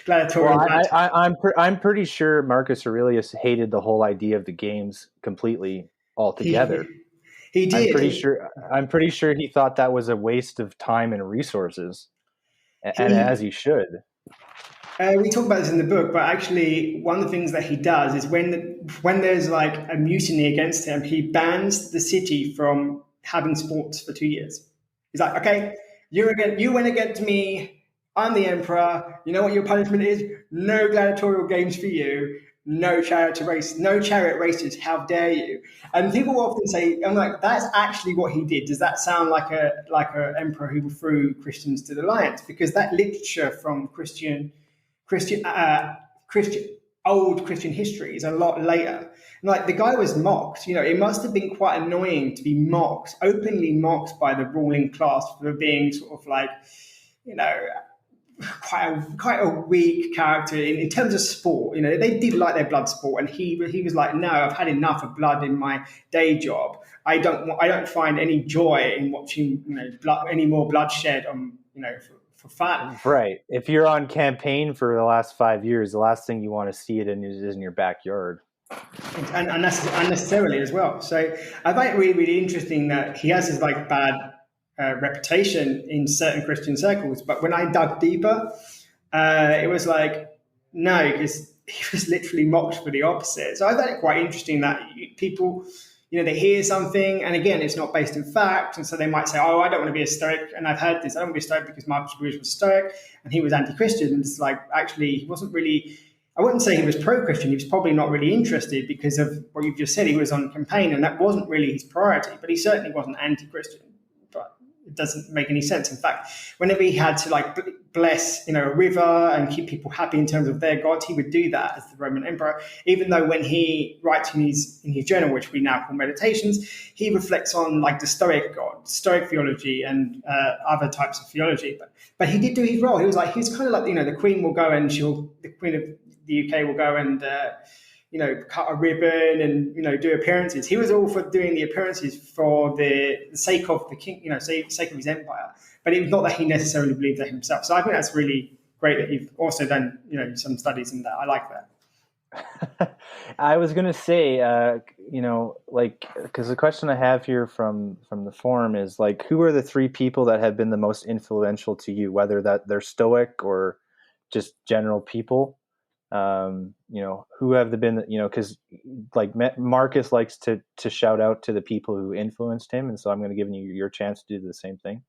gladiatorial. Well, I'm pretty sure Marcus Aurelius hated the whole idea of the games completely altogether. He did. I'm pretty sure he thought that was a waste of time and resources, and as he should. We talk about this in the book, but actually, one of the things that he does is when there's like a mutiny against him, he bans the city from having sports for 2 years. He's like, okay, you went against me. I'm the emperor. You know what your punishment is? No gladiatorial games for you. No chariot races. How dare you? And people often say, I'm like, that's actually what he did. Does that sound like a emperor who threw Christians to the lions? Because that literature from old Christian history is a lot later. Like the guy was mocked. It must have been quite annoying to be mocked, openly mocked by the ruling class for being sort of like, quite a weak character in terms of sport. They did like their blood sport, and he was like, no, I've had enough of blood in my day job. I don't find any joy in watching any more bloodshed for fun. Right. If you're on campaign for the last 5 years, the last thing you want to see it is in your backyard. And unnecessarily as well. So I find it really, really interesting that he has this like bad reputation in certain Christian circles. But when I dug deeper, it was like, no, because he was literally mocked for the opposite. So I found it quite interesting that people, they hear something, and again, it's not based in fact, and so they might say, "Oh, I don't want to be a Stoic," and I've heard this, "I don't want to be a Stoic because Marcus Aurelius was Stoic and he was anti-Christian." And it's like, actually, he wasn't really. I wouldn't say he was pro-Christian. He was probably not really interested because of what you've just said. He was on campaign, and that wasn't really his priority. But he certainly wasn't anti-Christian. But it doesn't make any sense. In fact, whenever he had to bless, a river and keep people happy in terms of their gods, he would do that as the Roman emperor. Even though when he writes in his journal, which we now call Meditations, he reflects on the Stoic god, Stoic theology, and other types of theology. But he did do his role. He was kind of like the Queen will go and the Queen of the UK will go and cut a ribbon and do appearances. He was all for doing the appearances for the sake of the king, sake of his empire. But it was not that he necessarily believed that himself. So I think that's really great that you've also done some studies in that. I like that. I was going to say, because the question I have here from the forum is who are the three people that have been the most influential to you, whether that they're Stoic or just general people? Who have they been, because Marcus likes to shout out to the people who influenced him. And so I'm going to give you your chance to do the same thing.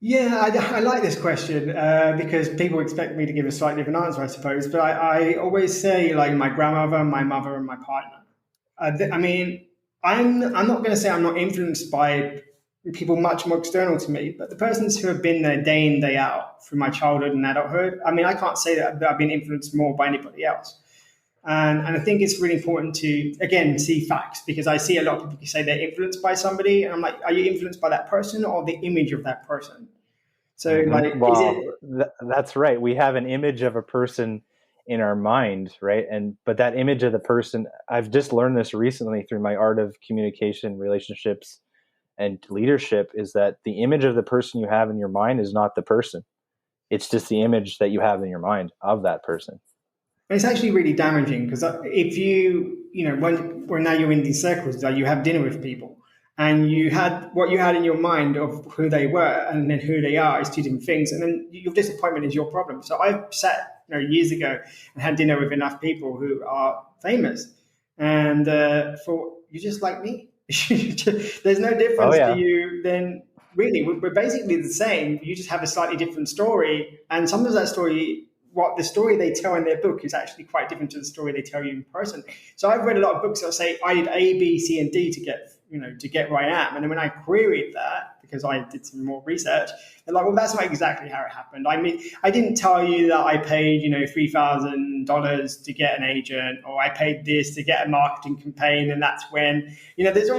Yeah, I like this question because people expect me to give a slightly different answer, I suppose. But I always say my grandmother, my mother, and my partner. I'm not going to say I'm not influenced by people much more external to me, but the persons who have been there day in, day out through my childhood and adulthood, I can't say that I've been influenced more by anybody else. And I think it's really important to, again, see facts, because I see a lot of people say they're influenced by somebody, and I'm like, are you influenced by that person or the image of that person? So, that's right. We have an image of a person in our mind, right? But that image of the person, I've just learned this recently through my art of communication, relationships, and leadership, is that the image of the person you have in your mind is not the person. It's just the image that you have in your mind of that person. It's actually really damaging, because if when now you're in these circles, you have dinner with people, and you had what you had in your mind of who they were and then who they are is two different things, and then your disappointment is your problem. So I've sat years ago and had dinner with enough people who are famous, and for you're just like me. There's no difference to you. Then really, we're basically the same. You just have a slightly different story, and sometimes that story, what the story they tell in their book, is actually quite different to the story they tell you in person. So I've read a lot of books that say I did A, B, C, and D to get where I am, and then when I queried that, because I did some more research, they're like, well, that's not exactly how it happened. I didn't tell you that I paid $3,000 to get an agent, or I paid this to get a marketing campaign, and that's when there's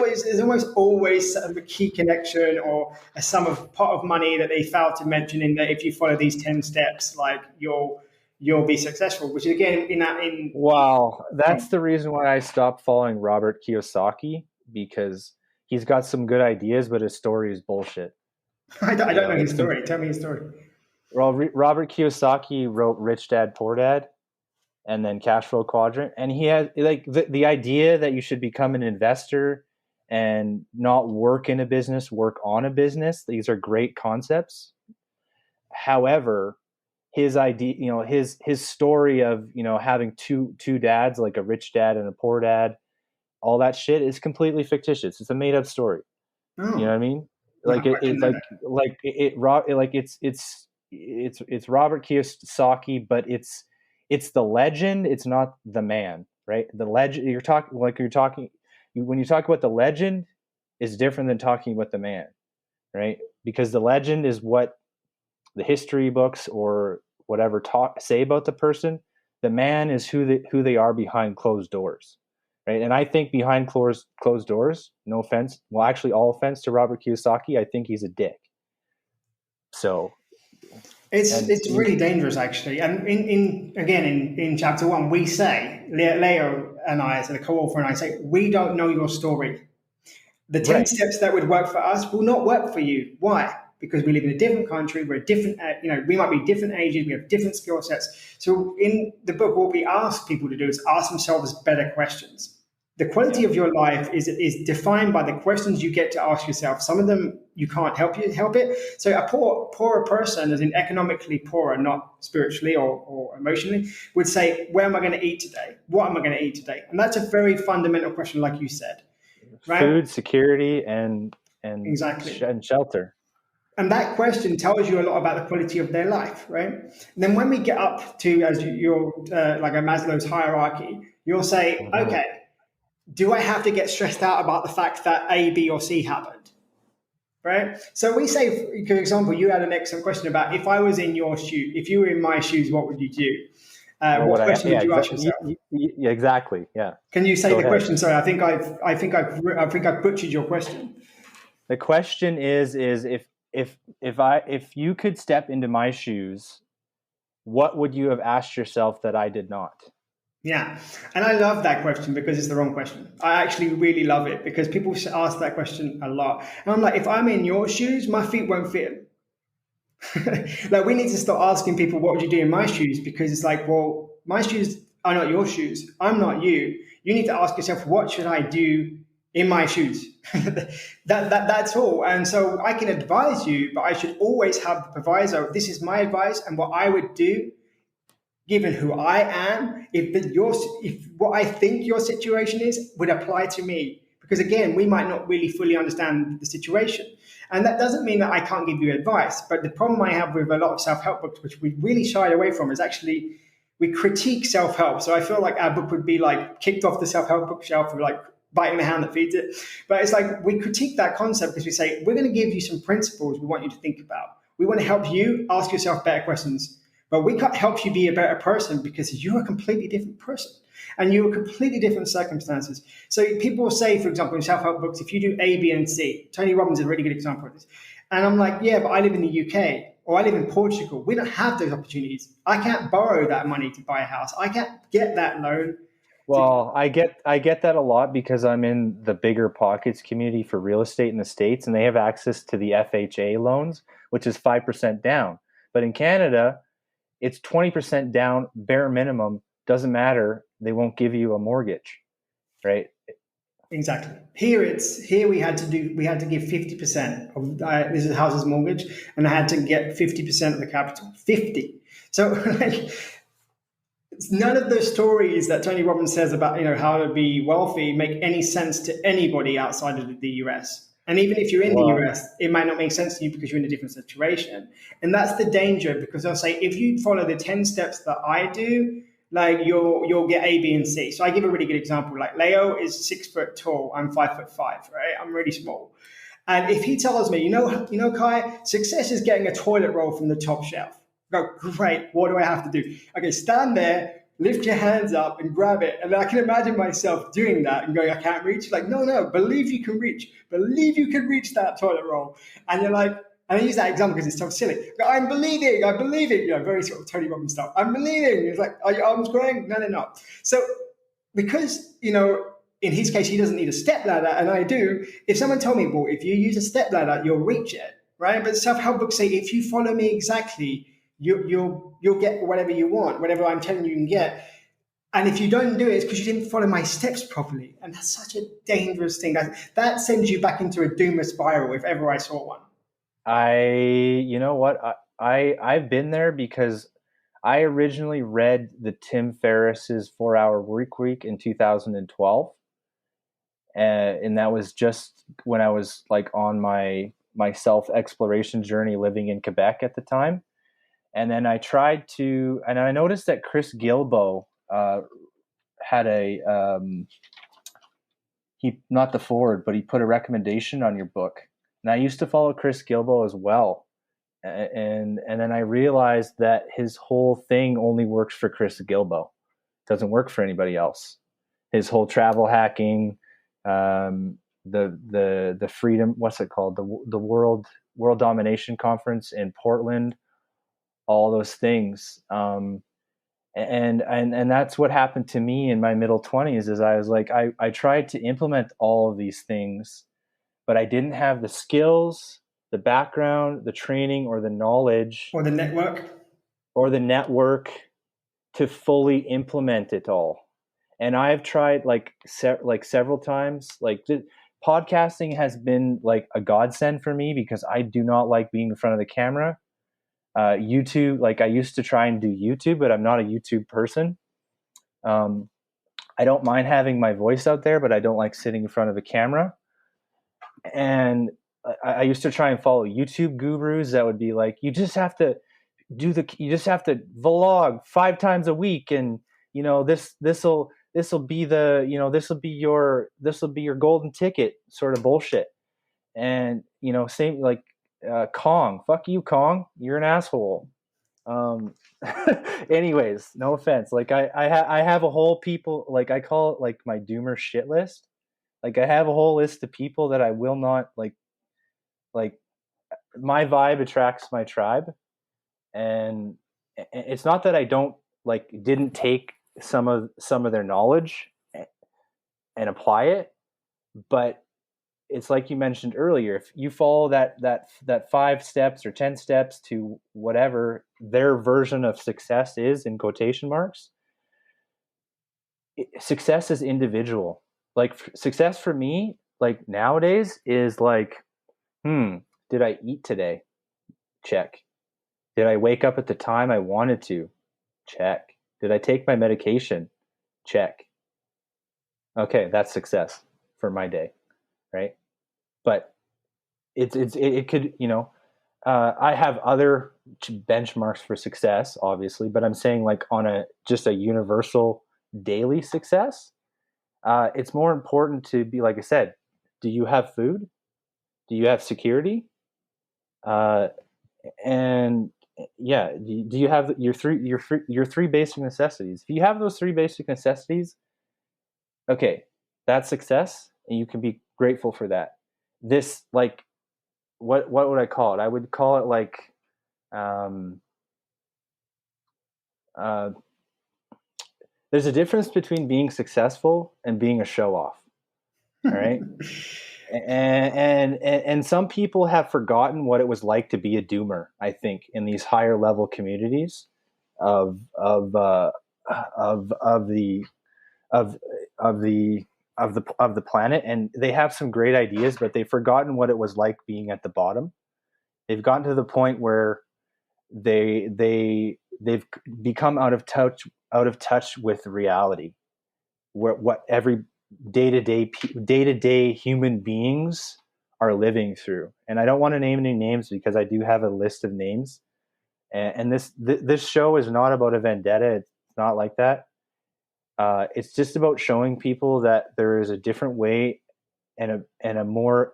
almost always a key connection or a pot of money that they failed to mention in that if you follow these 10 steps, you'll be successful. Which again, wow, that's the reason why I stopped following Robert Kiyosaki, because he's got some good ideas, but his story is bullshit. I don't know his story. Tell me his story. Well, Robert Kiyosaki wrote Rich Dad, Poor Dad, and then Cash Flow Quadrant. And he had the idea that you should become an investor and not work in a business, work on a business. These are great concepts. However, his idea, his story of, having two dads, like a rich dad and a poor dad, all that shit is completely fictitious. It's a made up story. Oh. You know what I mean? It's Robert Kiyosaki, but it's the legend. It's not the man, right? The legend when you talk about the legend is different than talking about the man, right? Because the legend is what the history books or whatever say about the person. The man is who they are behind closed doors. Right. And I think behind closed doors, no offense. Well, actually, all offense to Robert Kiyosaki, I think he's a dick. So it's really dangerous, actually. And in chapter 1, we say, Leo and I, as a co-author, and I say, we don't know your story. The 10 steps that would work for us will not work for you. Why? Because we live in a different country, we're different, we might be different ages, we have different skill sets. So in the book, what we ask people to do is ask themselves better questions. The quality of your life is defined by the questions you get to ask yourself. Some of them you can't help it. So a poorer person, as in economically poorer, not spiritually or emotionally, would say, "Where am I going to eat today? What am I going to eat today?" And that's a very fundamental question, like you said, right? Food security and Exactly. and shelter. And that question tells you a lot about the quality of their life, right? And then when we get up to, as you're like a Maslow's hierarchy, you'll say, Mhm. okay, do I have to get stressed out about the fact that A, B, or C happened? Right? So we say, for example, you had an excellent question about if I was in your shoe, if you were in my shoes, what would you do? What What would I? question Yeah, would you ask yourself? yeah, exactly. Yeah. Can you say Go the ahead. question? Sorry, I think I've butchered your question. The question is if you could step into my shoes, what would you have asked yourself that I did not? Yeah, and I love that question because it's the wrong question. I actually really love it because people ask that question a lot, and I'm like, if I'm in your shoes, my feet won't fit. Like we need to start asking people, what would you do in my shoes? Because it's like, well, my shoes are not your shoes. I'm not you. You need to ask yourself, what should I do in my shoes? That's all. And so I can advise you, but I should always have the proviso. This is my advice and what I would do given who I am, if what I think your situation is would apply to me. Because again, we might not really fully understand the situation. And that doesn't mean that I can't give you advice. But the problem I have with a lot of self-help books, which we really shied away from, is actually we critique self-help. So I feel like our book would be like kicked off the self-help bookshelf for like biting the hand that feeds it. But it's like we critique that concept because we say, we're going to give you some principles we want you to think about. We want to help you ask yourself better questions. But we can't help you be a better person because you're a completely different person and you're completely different circumstances. So people will say, for example, in self-help books, if you do A, B, and C, Tony Robbins is a really good example of this. And I'm like, yeah, but I live in the UK or I live in Portugal. We don't have those opportunities. I can't borrow that money to buy a house. I can't get that loan. Well, I get that a lot because I'm in the bigger pockets community for real estate in the States, and they have access to the FHA loans, which is 5% down. But in Canada, it's 20% down, bare minimum. Doesn't matter. They won't give you a mortgage, right? Exactly. Here we had to give 50% of this is the house's mortgage, and I had to get 50% of the capital. 50. So like none of the stories that Tony Robbins says about how to be wealthy make any sense to anybody outside of the US. And even if you're in the Well, US, it might not make sense to you because you're in a different situation. And that's the danger because they'll say if you follow the 10 steps that I do, like you'll get A, B, and C. So I give a really good example. Like Leo is 6 foot tall. I'm 5'5", right? I'm really small. And if he tells me, Kai, success is getting a toilet roll from the top shelf. I go, great. What do I have to do? Okay, stand there, lift your hands up and grab it. And I can imagine myself doing that and going, I can't reach. Like, no, believe you can reach. Believe you can reach that toilet roll. And you're like, and I use that example because it's so silly. I'm believing, I believe it. Very sort of Tony Robbins stuff. I'm believing. It's like, are your arms growing? No, they're not. So because, in his case, he doesn't need a step ladder, and I do. If someone told me, well, if you use a step ladder, you'll reach it, right? But self-help books say if you follow me exactly, you'll get whatever you want, whatever I'm telling you, you can get. And if you don't do it, it's because you didn't follow my steps properly, and that's such a dangerous thing. That sends you back into a doomer spiral if ever I saw one. you know what? I've been there because I originally read the Tim Ferriss's 4 Hour Work Week in 2012. And that was just when I was like on my self exploration journey living in Quebec at the time. And then I noticed that Chris Gilbo had he not the forward, but he put a recommendation on your book. And I used to follow Chris Gilbo as well. And then I realized that his whole thing only works for Chris Gilbo. It doesn't work for anybody else. His whole travel hacking, the freedom, what's it called, the world domination conference in Portland, all those things, and that's what happened to me in my middle 20s. Is I was like, I tried to implement all of these things, but I didn't have the skills, the background, the training, or the knowledge, Or the network. or the network to fully implement it all. And I've tried like several times. Like podcasting has been like a godsend for me because I do not like being in front of the camera. YouTube, like I used to try and do YouTube, but I'm not a YouTube person. Um, I don't mind having my voice out there, but I don't like sitting in front of a camera. And I used to try and follow YouTube gurus that would be like, you just have to you just have to vlog 5 times a week, and this'll be the this will be your golden ticket sort of bullshit. And same like Kong, fuck you, Kong, you're an asshole. um Anyways, no offense, like I have a whole people, like I call it like my doomer shit list. Like I have a whole list of people that I will not like my vibe attracts my tribe. And it's not that I don't didn't take some of their knowledge and apply it, but it's like you mentioned earlier, if you follow that 5 steps or 10 steps to whatever their version of success is in quotation marks, success is individual. Like success for me, like nowadays, is like, did I eat today? Check. Did I wake up at the time I wanted to? Check. Did I take my medication? Check. Okay, that's success for my day, right? But it could, I have other benchmarks for success, obviously, but I'm saying like on just a universal daily success, it's more important to be, like I said, do you have food? Do you have security? And yeah, do you have your three basic necessities? If you have those 3 basic necessities, okay, that's success, and you can be grateful for that. This, like, what would I call it? I would call it like, uh, there's a difference between being successful and being a show off. All right. And some people have forgotten what it was like to be a doomer, I think, in these higher level communities of the planet, and they have some great ideas, but they've forgotten what it was like being at the bottom. They've gotten to the point where they've become out of touch with reality, where what every day-to-day human beings are living through. And I don't want to name any names because I do have a list of names. And this show is not about a vendetta. It's not like that. It's just about showing people that there is a different way and a more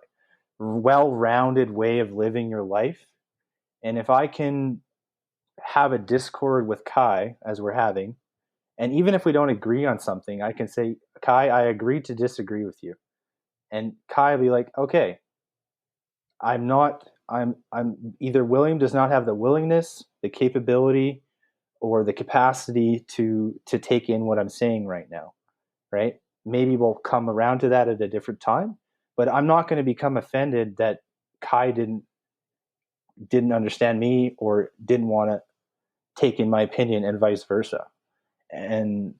well-rounded way of living your life. And if I can have a discord with Kai, as we're having, and even if we don't agree on something, I can say, Kai, I agree to disagree with you. And Kai will be like, okay, I'm either William does not have the willingness, the capability, or the capacity to take in what I'm saying right now, right? Maybe we'll come around to that at a different time, but I'm not going to become offended that Kai didn't understand me or didn't want to take in my opinion, and vice versa. And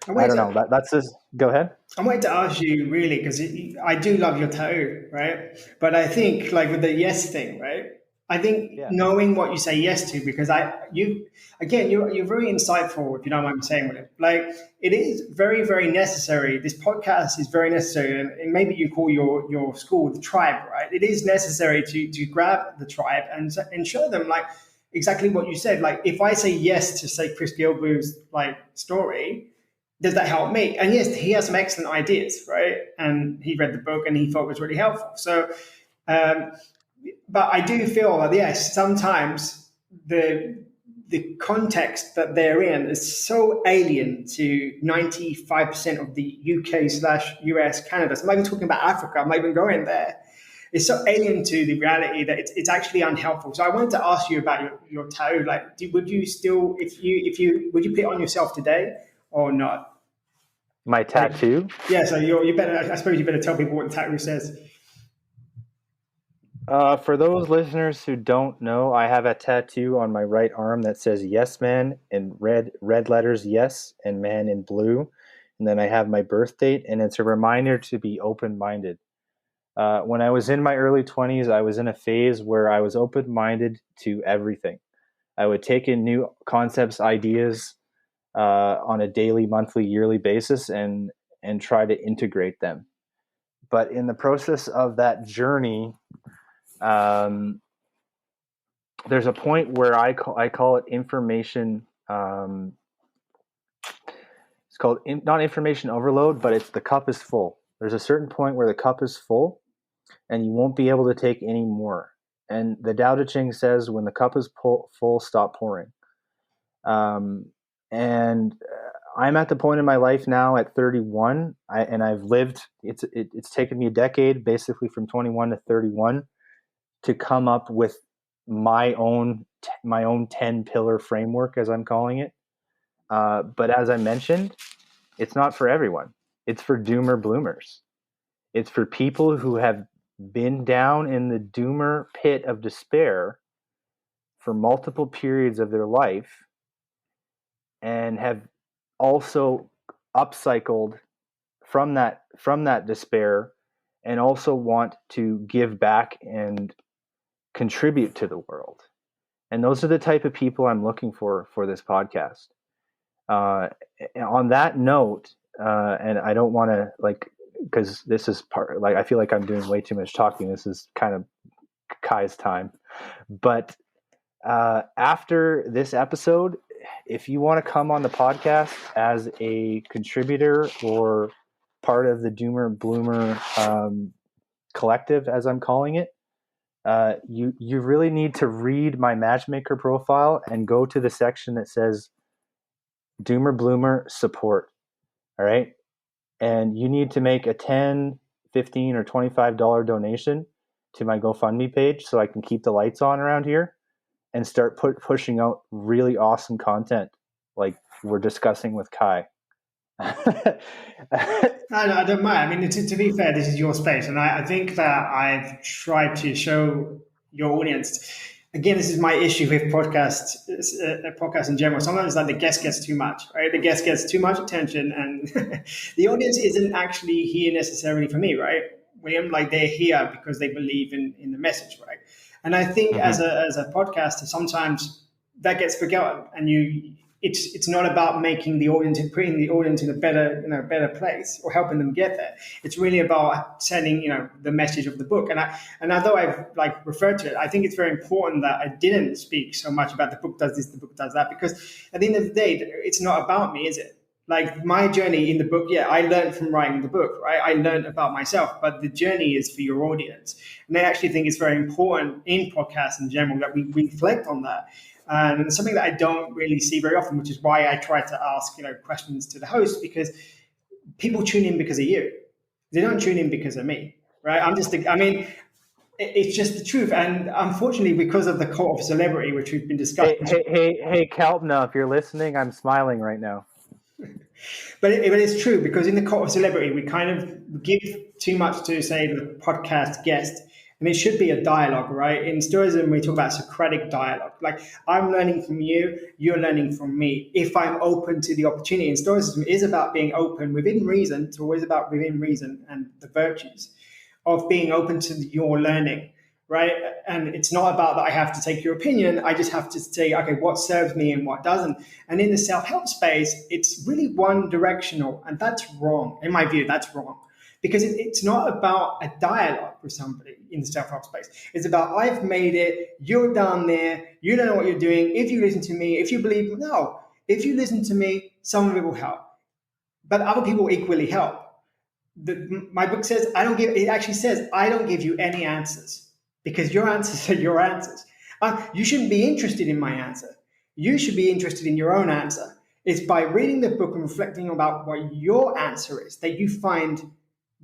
I don't know. That's just, go ahead. I wanted to ask you really, because I do love your tattoo, right? But I think like with the yes thing, right? I think knowing what you say yes to, because you're very insightful, if you don't mind me saying it. Like it is very, very necessary. This podcast is very necessary, and maybe you call your school the tribe, right? It is necessary to grab the tribe and show them like exactly what you said. Like if I say yes to say Chris Gilboo's like story, does that help me? And yes, he has some excellent ideas, right? And he read the book and he thought it was really helpful. So, but I do feel that yes, sometimes the context that they're in is so alien to 95% of the UK/US, Canada. So I'm not even talking about Africa. I'm not even going there. It's so alien to the reality that it's actually unhelpful. So I wanted to ask you about your tattoo. Like, would you still, would you put it on yourself today or not? My tattoo? Yeah, so you better. I suppose you better tell people what the tattoo says. For those listeners who don't know, I have a tattoo on my right arm that says "Yes, Man" in red letters, yes, and man in blue. and then I have my birth date, and it's a reminder to be open-minded. When I was in my early 20s, I was in a phase where I was open-minded to everything. I would take in new concepts, ideas on a daily, monthly, yearly basis, and try to integrate them. But in the process of that journey, there's a point where I call it information. It's called not information overload, but it's the cup is full. There's a certain point where the cup is full, and you won't be able to take any more. And the Tao Te Ching says, when the cup is full, stop pouring. And I'm at the point in my life now at 31, and I've lived. It's taken me a decade, basically from 21 to 31, to come up with my own 10-pillar framework, as I'm calling it. But as I mentioned, it's not for everyone. It's for doomer bloomers. It's for people who have been down in the doomer pit of despair for multiple periods of their life and have also upcycled from that despair, and also want to give back and contribute to the world. And those are the type of people I'm looking for this podcast. On that note, and I don't want to, like, because this is part, like, I feel like I'm doing way too much talking. This is kind of Kai's time. But after this episode, if you want to come on the podcast as a contributor or part of the Doomer Bloomer collective, as I'm calling it, you really need to read my Matchmaker profile and go to the section that says Doomer Bloomer support. All right. And you need to make a $10, $15, or $25 donation to my GoFundMe page so I can keep the lights on around here and start pushing out really awesome content like we're discussing with Kai. I don't mind. I mean, to be fair, this is your space, and I think that I've tried to show your audience. Again, this is my issue with podcasts in general. Sometimes, like, the guest gets too much, right? The guest gets too much attention, and the audience isn't actually here necessarily for me, right? William, like, they're here because they believe in the message, right? And I think as a podcaster, sometimes that gets forgotten, and it's not about making the audience, putting the audience in a better place or helping them get there. It's really about sending, the message of the book. And although I've, like, referred to it, I think it's very important that I didn't speak so much about the book does this, the book does that, because at the end of the day, it's not about me, is it? Like, my journey in the book, I learned from writing the book, right? I learned about myself, but the journey is for your audience. And I actually think it's very important in podcasts in general that we reflect on that. And something that I don't really see very often, which is why I try to ask, questions to the host, because people tune in because of you. They don't tune in because of me, right? It's just the truth. And unfortunately, because of the cult of celebrity, which we've been discussing. Hey, Kalpna, if you're listening, I'm smiling right now. But it's true, because in the cult of celebrity, we kind of give too much to, say, the podcast guest. And it should be a dialogue, right? In Stoicism, we talk about Socratic dialogue. Like, I'm learning from you, you're learning from me. If I'm open to the opportunity, and Stoicism is about being open within reason. It's always about within reason and the virtues of being open to your learning, right? And it's not about that I have to take your opinion. I just have to say, okay, what serves me and what doesn't. And in the self-help space, it's really one directional. And that's wrong. In my view, that's wrong. Because it's not about a dialogue with somebody in the self-help space. It's about, I've made it, you're down there, you don't know what you're doing. If you listen to me, if you believe, no. If you listen to me, some of it will help. But other people equally help. My book says, I don't give you any answers, because your answers are your answers. You shouldn't be interested in my answer. You should be interested in your own answer. It's by reading the book and reflecting about what your answer is that you find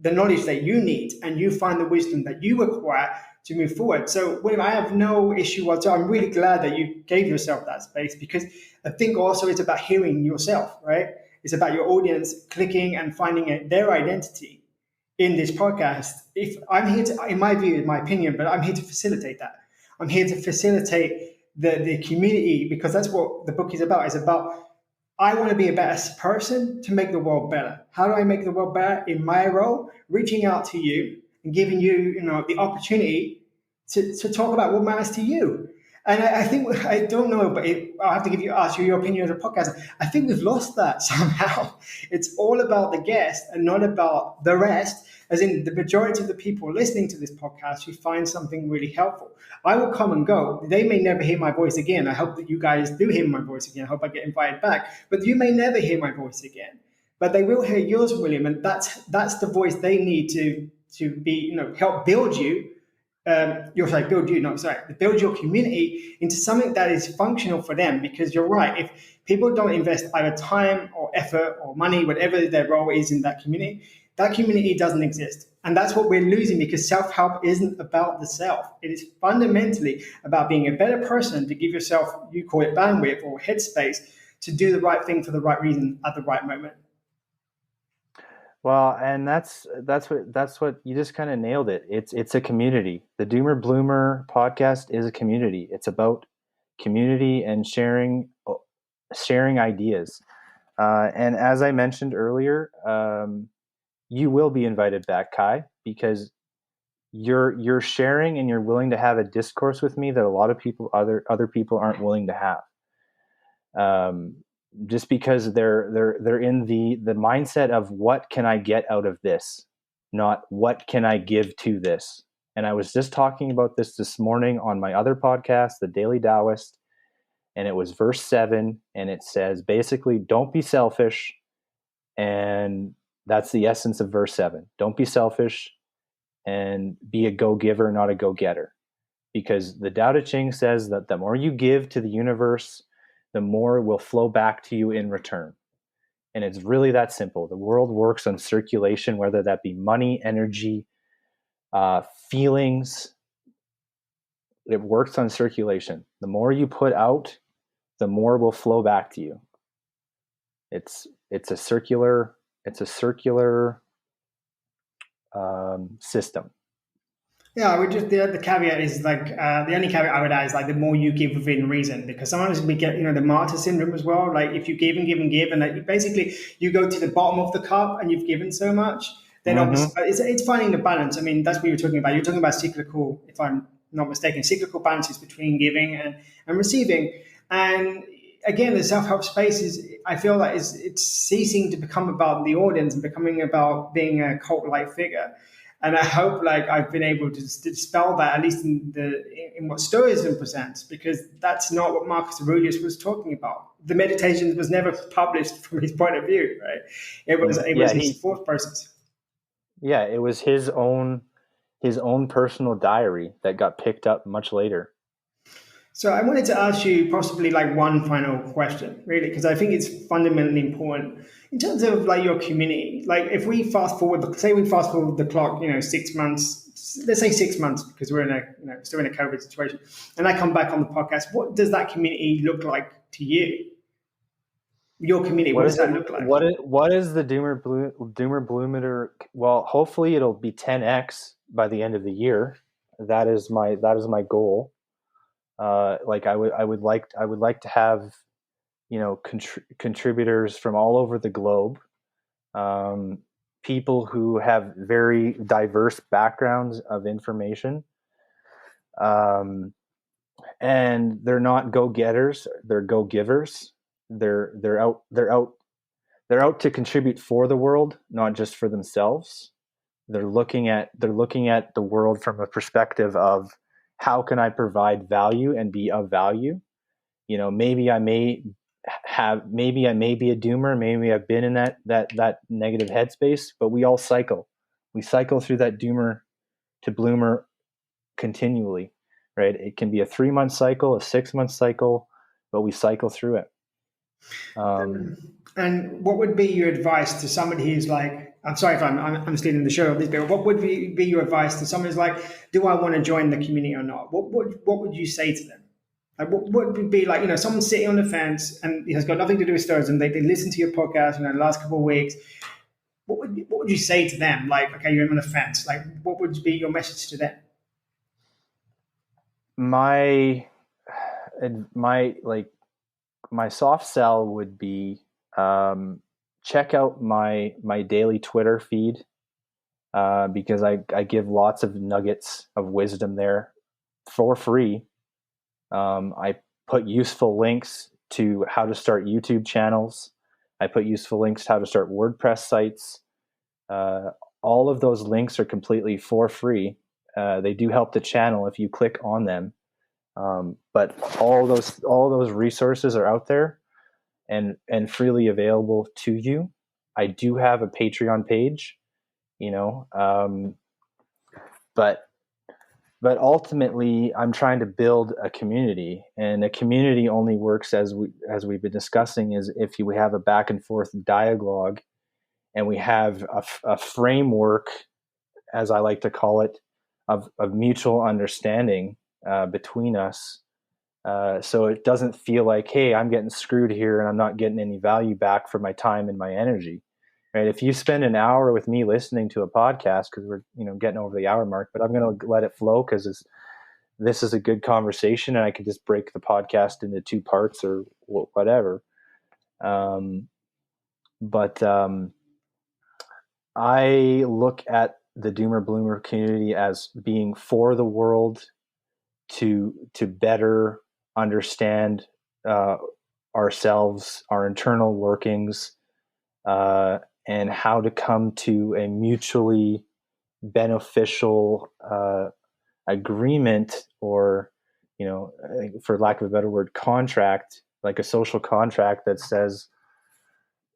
the knowledge that you need, and you find the wisdom that you require to move forward. So, William, I have no issue whatsoever. I'm really glad that you gave yourself that space, because I think also it's about hearing yourself, right? It's about your audience clicking and finding their identity in this podcast. If I'm here to, in my view, in my opinion, but I'm here to facilitate that. I'm here to facilitate the community, because that's what the book is about. It's about I want to be a better person to make the world better. How do I make the world better in my role? Reaching out to you and giving you, the opportunity to talk about what matters to you. And I think I don't know, but I'll have to ask you your opinion as a podcast. I think we've lost that somehow. It's all about the guest and not about the rest. As in, the majority of the people listening to this podcast who find something really helpful, I will come and go. They may never hear my voice again. I hope that you guys do hear my voice again. I hope I get invited back. But you may never hear my voice again. But they will hear yours, William, and that's the voice they need to be, help build you. Build you, no, sorry, build your community into something that is functional for them. Because you're right, if people don't invest either time or effort or money, whatever their role is in that community doesn't exist. And that's what we're losing, because self-help isn't about the self. It is fundamentally about being a better person to give yourself, you call it bandwidth or headspace, to do the right thing for the right reason at the right moment. Well, and that's what you just kind of nailed it. It's a community. The Doomer Bloomer podcast is a community. It's about community and sharing ideas. And as I mentioned earlier, you will be invited back, Kai, because you're sharing and you're willing to have a discourse with me that a lot of other people aren't willing to have. Just because they're in the mindset of what can I get out of this, not what can I give to this. And I was just talking about this morning on my other podcast, The Daily Taoist, and it was verse 7, and it says basically, don't be selfish, and that's the essence of verse 7. Don't be selfish, and be a go-giver, not a go-getter, because the Tao Te Ching says that the more you give to the universe, the more will flow back to you in return. And it's really that simple. The world works on circulation, whether that be money, energy, feelings. It works on circulation. The more you put out, the more will flow back to you. It's a circular system. Yeah, we just the caveat is like the only caveat I would add is like the more you give within reason, because sometimes we get the martyr syndrome as well. Like if you give and give and give, and like basically you go to the bottom of the cup and you've given so much, then obviously it's finding the balance. I mean, that's what you're talking about. You're talking about cyclical, if I'm not mistaken, cyclical balances between giving and receiving. And again, the self-help space is, I feel like it's ceasing to become about the audience and becoming about being a cult-like figure. And I hope like I've been able to dispel that, at least in what Stoicism presents, because that's not what Marcus Aurelius was talking about. The Meditations was never published from his point of view, right? It was his thought process. Yeah, it was his own personal diary that got picked up much later. So I wanted to ask you possibly like one final question, really, because I think it's fundamentally important in terms of like your community. Like if we fast forward the clock, 6 months, let's say 6 months, because we're in still in a COVID situation, and I come back on the podcast, what does that community look like to you? Your community, what does that look like? What is the Doomer Bloometer? Well, hopefully it'll be 10x by the end of the year. That is my goal. Like I would like to have contributors from all over the globe, people who have very diverse backgrounds of information, and they're not go-getters, they're go-givers. They're out to contribute for the world, not just for themselves. They're looking at the world from a perspective of, how can I provide value and be of value? Maybe I may be a doomer. Maybe I've been in that negative headspace, but we all cycle. We cycle through that doomer to bloomer continually, right? It can be a 3-month cycle, a 6-month cycle, but we cycle through it. And what would be your advice to somebody who's like, I'm sorry if I'm stealing the show of this, but what would be your advice to someone who's like, do I want to join the community or not? What would you say to them? Like, what would be like, someone sitting on the fence and it has got nothing to do with Stoicism. They listen to your podcast the last couple of weeks. What would you say to them? Like, okay, you're on the fence. Like, what would be your message to them? My my soft sell would be check out my daily Twitter feed because I give lots of nuggets of wisdom there for free. I put useful links to how to start YouTube channels. I put useful links to how to start WordPress sites. All of those links are completely for free. They do help the channel if you click on them. But all those resources are out there and freely available to you. I do have a Patreon page, but ultimately I'm trying to build a community, and a community only works as we've been discussing is if we have a back and forth dialogue, and we have a framework, as I like to call it, of mutual understanding between us. So it doesn't feel like, hey, I'm getting screwed here and I'm not getting any value back for my time and my energy. Right? If you spend an hour with me listening to a podcast, because we're getting over the hour mark, but I'm going to let it flow because this is a good conversation, and I can just break the podcast into 2 parts or whatever. But I look at the Doomer Bloomer community as being for the world to better understand ourselves, our internal workings, and how to come to a mutually beneficial agreement, or for lack of a better word, contract, like a social contract that says,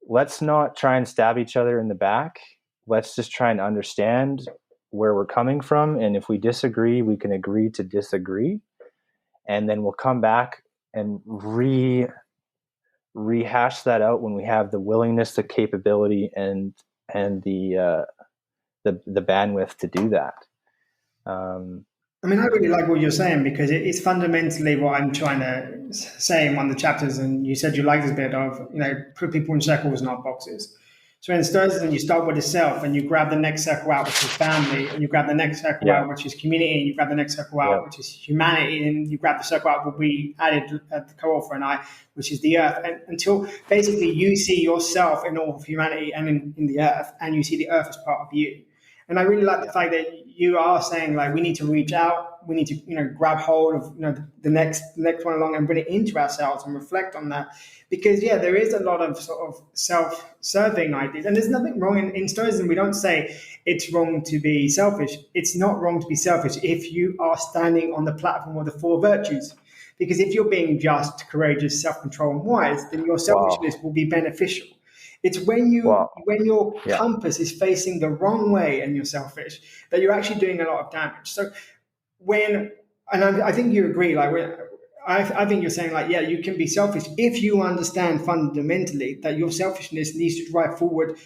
let's not try and stab each other in the back. Let's just try and understand where we're coming from. And if we disagree, we can agree to disagree. And then we'll come back and rehash that out when we have the willingness, the capability, and the bandwidth to do that. I mean, I really like what you're saying, because it's fundamentally what I'm trying to say in one of the chapters. And you said you like this bit of, put people in circles, not boxes. So in Stoicism, you start with the self, and you grab the next circle out, which is family, and you grab the next circle out, which is community, and you grab the next circle out, which is humanity, and you grab the circle out, what we added at the co-author and I, which is the earth, and until basically you see yourself in all of humanity and in the earth, and you see the earth as part of you. And I really like the fact that you are saying, like, we need to reach out, we need to grab hold of the next one along and bring it into ourselves and reflect on that, because there is a lot of sort of self-serving ideas, and there's nothing wrong in Stoicism. We don't say it's wrong to be selfish. It's not wrong to be selfish if you are standing on the platform of the 4 virtues. Because if you're being just, courageous, self-control, and wise, then your selfishness will be beneficial. It's when your compass is facing the wrong way and you're selfish that you're actually doing a lot of damage. So I think you agree, I think you're saying, you can be selfish if you understand fundamentally that your selfishness needs to drive forward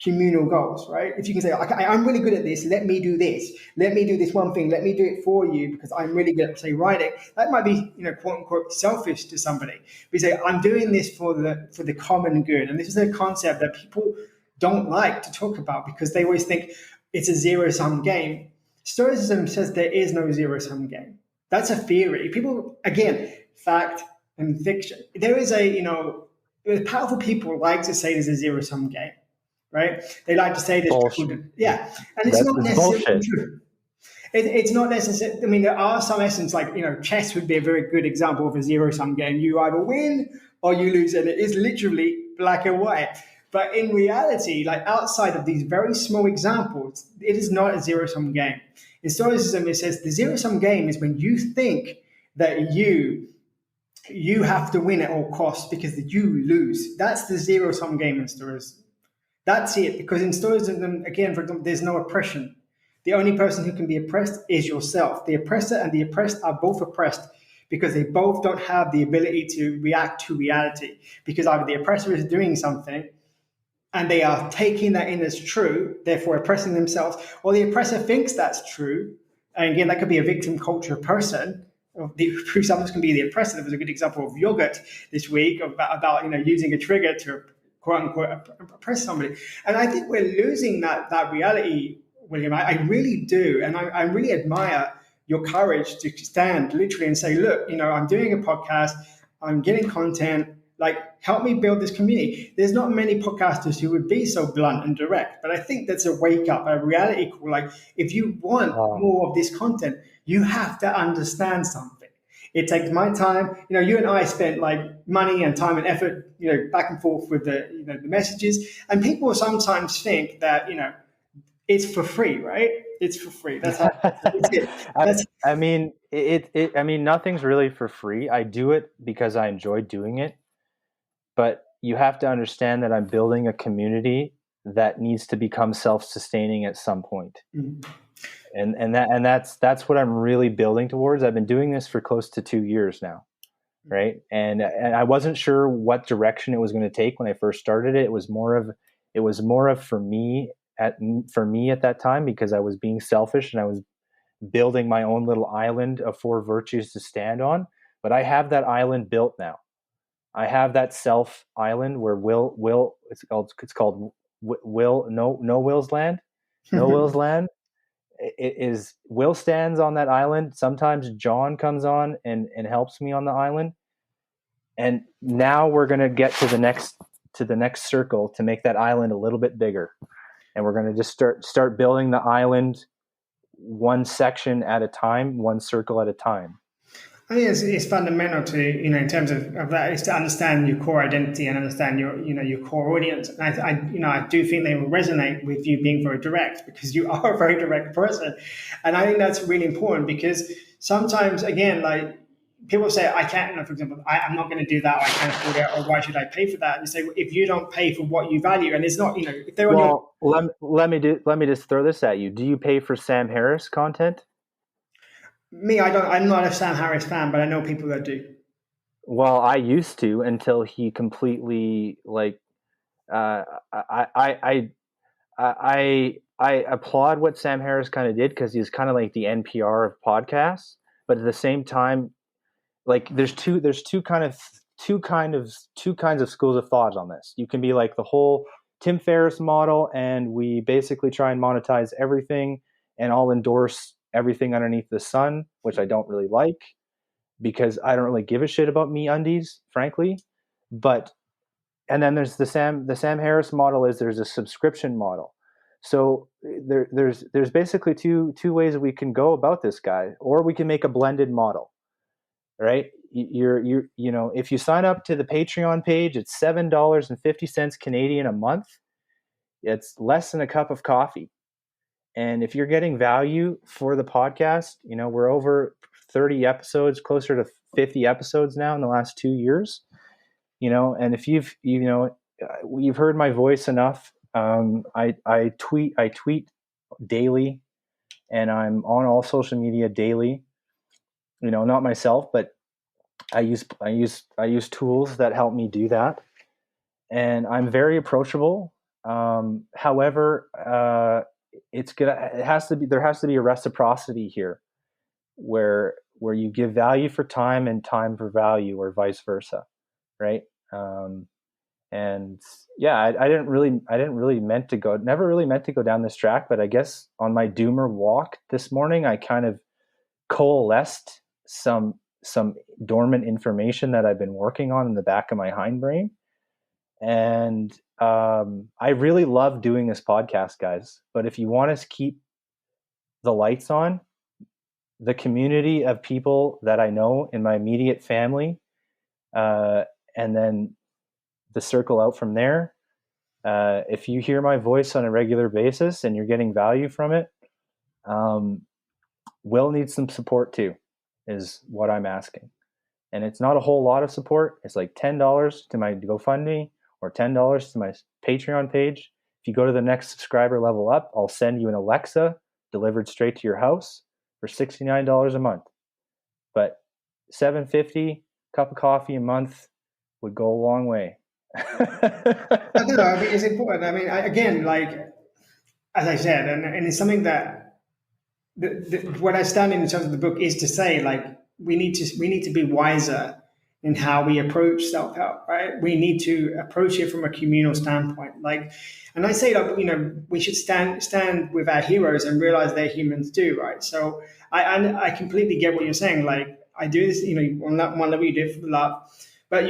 communal goals, right? If you can say, okay, I'm really good at this, let me do this. Let me do this one thing. Let me do it for you because I'm really good at, say, writing. That might be, quote unquote, selfish to somebody. We say, I'm doing this for the common good. And this is a concept that people don't like to talk about because they always think it's a zero-sum game. Stoicism says there is no zero-sum game. That's a theory. People, again, fact and fiction. There is powerful people like to say there's a zero-sum game. Right? They like to say this. And it's not necessarily true. It's not necessarily. I mean, there are some essence, like chess would be a very good example of a zero-sum game. You either win or you lose, and it is literally black and white. But in reality, like outside of these very small examples, it is not a zero-sum game. In Stoicism, it says the zero-sum game is when you think that you have to win at all costs because you lose. That's the zero-sum game in Stoicism. That's it, because in Stoicism, again, for example, there's no oppression. The only person who can be oppressed is yourself. The oppressor and the oppressed are both oppressed because they both don't have the ability to react to reality, because either the oppressor is doing something and they are taking that in as true, therefore oppressing themselves, or the oppressor thinks that's true. And again, that could be a victim culture person, who sometimes can be the oppressor. There was a good example of yogurt this week about using a trigger to quote unquote oppress somebody. And I think we're losing that reality, William. I really do. And I really admire your courage to stand literally and say, look, I'm doing a podcast, I'm getting content, Like, help me build this community. There's not many podcasters who would be so blunt and direct, but I think that's a wake up, a reality call. Like, if you want more of this content, you have to understand something. It takes my time. You and I spent like money and time and effort, back and forth with the messages. And people sometimes think that, it's for free, right? It's for free. That's how it's it. I mean, I mean, nothing's really for free. I do it because I enjoy doing it, but you have to understand that I'm building a community that needs to become self-sustaining at some point. Mm-hmm. And that's what I'm really building towards. I've been doing this for close to 2 years now, right? And I wasn't sure what direction it was going to take when I first started it. It was more of for me at that time, because I was being selfish and I was building my own little island of 4 virtues to stand on. But I have that island built now. I have that self island where Will it's called Will no Will's land. No Will's land. It is Will stands on that island. Sometimes John comes on and helps me on the island. And now we're going to get to the next circle to make that island a little bit bigger. And we're going to just start building the island one section at a time, one circle at a time. I think it's fundamental to, in terms of that, is to understand your core identity and understand your core audience. And I do think they will resonate with you being very direct, because you are a very direct person. And I think that's really important, because sometimes, again, like, people say, I can't, for example, I'm not going to do that, or I can't afford it, or why should I pay for that? And you say, well, if you don't pay for what you value, and it's not, if they're on your... let me just throw this at you. Do you pay for Sam Harris content? Me, I don't. I'm not a Sam Harris fan, but I know people that do. Well, I used to, until he completely I applaud what Sam Harris kind of did, because he's kind of like the NPR of podcasts, but at the same time, like there's two kinds of schools of thought on this. You can be like the whole Tim Ferriss model, and we basically try and monetize everything, and I'll endorse everything underneath the sun, which I don't really like, because I don't really give a shit about MeUndies, frankly. And then there's the Sam Harris model. There's a subscription model. So there's basically two ways we can go about this guy, or we can make a blended model, right? If you sign up to the Patreon page, it's $7.50 Canadian a month. It's less than a cup of coffee. And if you're getting value for the podcast, we're over 30 episodes, closer to 50 episodes now in the last 2 years, and if you've heard my voice enough, I tweet daily, and I'm on all social media daily, not myself, but I use tools that help me do that. And I'm very approachable. However, there has to be a reciprocity here, where you give value for time and time for value, or vice versa, right? And yeah, I never really meant to go down this track, but I guess on my doomer walk this morning, I kind of coalesced some dormant information that I've been working on in the back of my hindbrain. And I really love doing this podcast, guys. But if you want us to keep the lights on, the community of people that I know in my immediate family, and then the circle out from there, if you hear my voice on a regular basis and you're getting value from it, Will needs some support too, is what I'm asking. And it's not a whole lot of support. It's like $10 to my GoFundMe, or $10 to my Patreon page. If you go to the next subscriber level up, I'll send you an Alexa delivered straight to your house for $69 a month. But $7.50 cup of coffee a month would go a long way. I don't know. I mean, it's important. I mean, again, like, as I said, and it's something that what I stand in terms of the book is to say, like, we need to be wiser in how we approach self-help, right? We need to approach it from a communal standpoint. Like, and I say that, we should stand with our heroes and realize they're humans too, right? So I completely get what you're saying. Like, I do this, on that one level you do it for love, but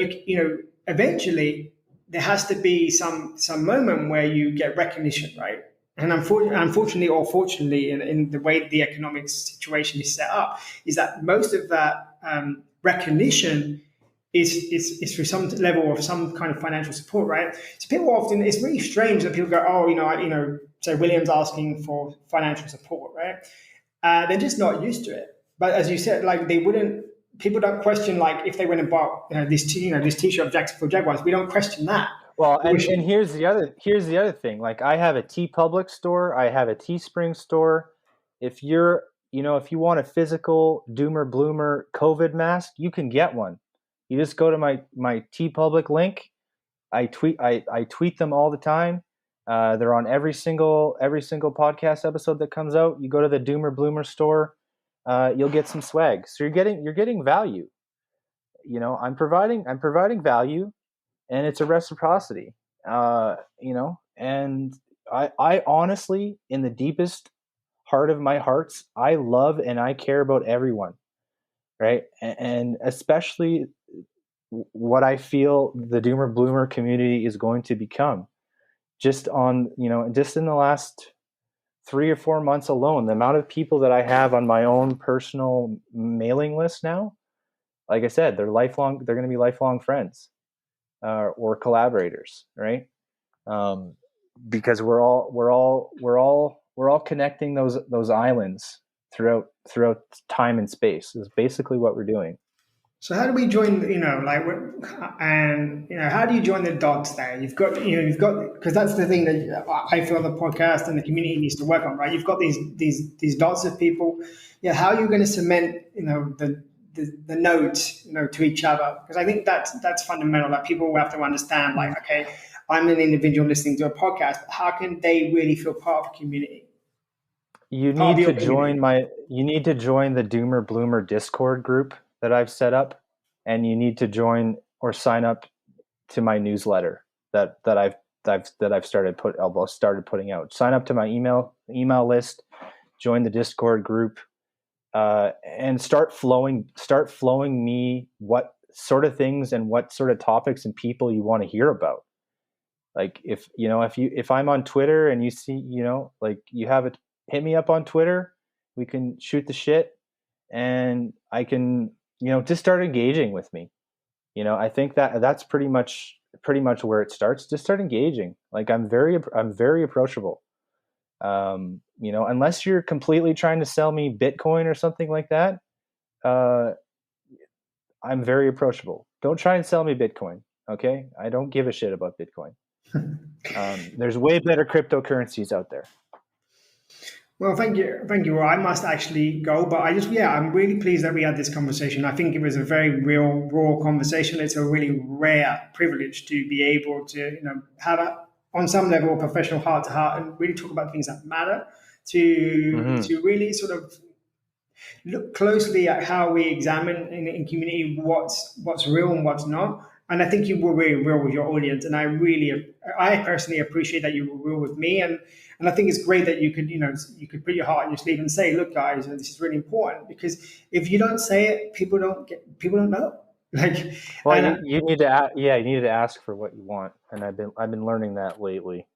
eventually there has to be some moment where you get recognition, right? And unfortunately or fortunately, in the way the economic situation is set up, is that most of that recognition is through some level of some kind of financial support, right? So people often, it's really strange that people go, oh, say William's asking for financial support, right? They're just not used to it. But as you said, like they wouldn't. People don't question like if they went and bought this T-shirt of Jacksonville Jaguars. We don't question that. Well, and here's the other thing. Like I have a T Public store, I have a Teespring store. If you're if you want a physical Doomer Bloomer COVID mask, you can get one. You just go to my T Public link. I tweet them all the time. They're on every single podcast episode that comes out. You go to the Doomer Bloomer store, you'll get some swag. So you're getting value. I'm providing value, and it's a reciprocity. And I honestly, in the deepest heart of my hearts, I love and I care about everyone, right? And especially what I feel the Doomer Bloomer community is going to become. Just in the last 3 or 4 months alone, the amount of people that I have on my own personal mailing list now, like I said, they're going to be lifelong friends or collaborators, right? Because we're all connecting those islands throughout time and space is basically what we're doing. So how do we join? How do you join the dots there? You've got because that's the thing that I feel the podcast and the community needs to work on, right? You've got these dots of people. Yeah, how are you going to cement the nodes to each other? Because I think that's fundamental. That people have to understand. Like, okay, I'm an individual listening to a podcast, but how can they really feel part of a community? You need to join the Doomer Bloomer Discord group that I've set up, and you need to join or sign up to my newsletter that I've started putting out. Sign up to my email list, join the Discord group, and start flowing me what sort of things and what sort of topics and people you want to hear about. Like if I'm on Twitter and you see, hit me up on Twitter, we can shoot the shit, and I can, just start engaging with me. I think that's pretty much where it starts. Just start engaging. Like I'm very approachable. Unless you're completely trying to sell me Bitcoin or something like that, I'm very approachable. Don't try and sell me Bitcoin. Okay. I don't give a shit about Bitcoin. There's way better cryptocurrencies out there. Well, thank you. Well, I must actually go, but I'm really pleased that we had this conversation. I think it was a very real, raw conversation. It's a really rare privilege to be able to, have on some level, a professional heart to heart and really talk about things that matter. To really sort of look closely at how we examine in community what's real and what's not. And I think you were really real with your audience, and I personally appreciate that you were real with me, and I think it's great that you could put your heart on your sleeve and say, look, guys, this is really important, because if you don't say it, people don't know. You need to ask for what you want, and I've been learning that lately.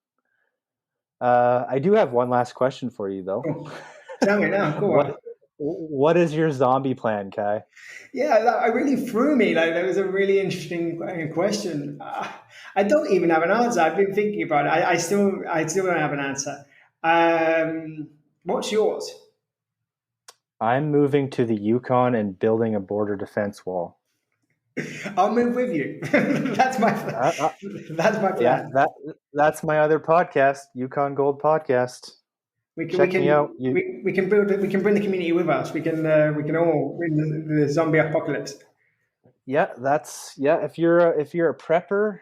I do have one last question for you, though. Cool. Tell me now. Go on. What is your zombie plan, Kai? Yeah, that really threw me. That was a really interesting question. I don't even have an answer. I've been thinking about it. I still don't have an answer. What's yours? I'm moving to the Yukon and building a border defense wall. I'll move with you. That's my plan. Yeah, that's my other podcast, Yukon Gold Podcast. We can bring the community with us. We can all win the zombie apocalypse. Yeah, if you're a prepper,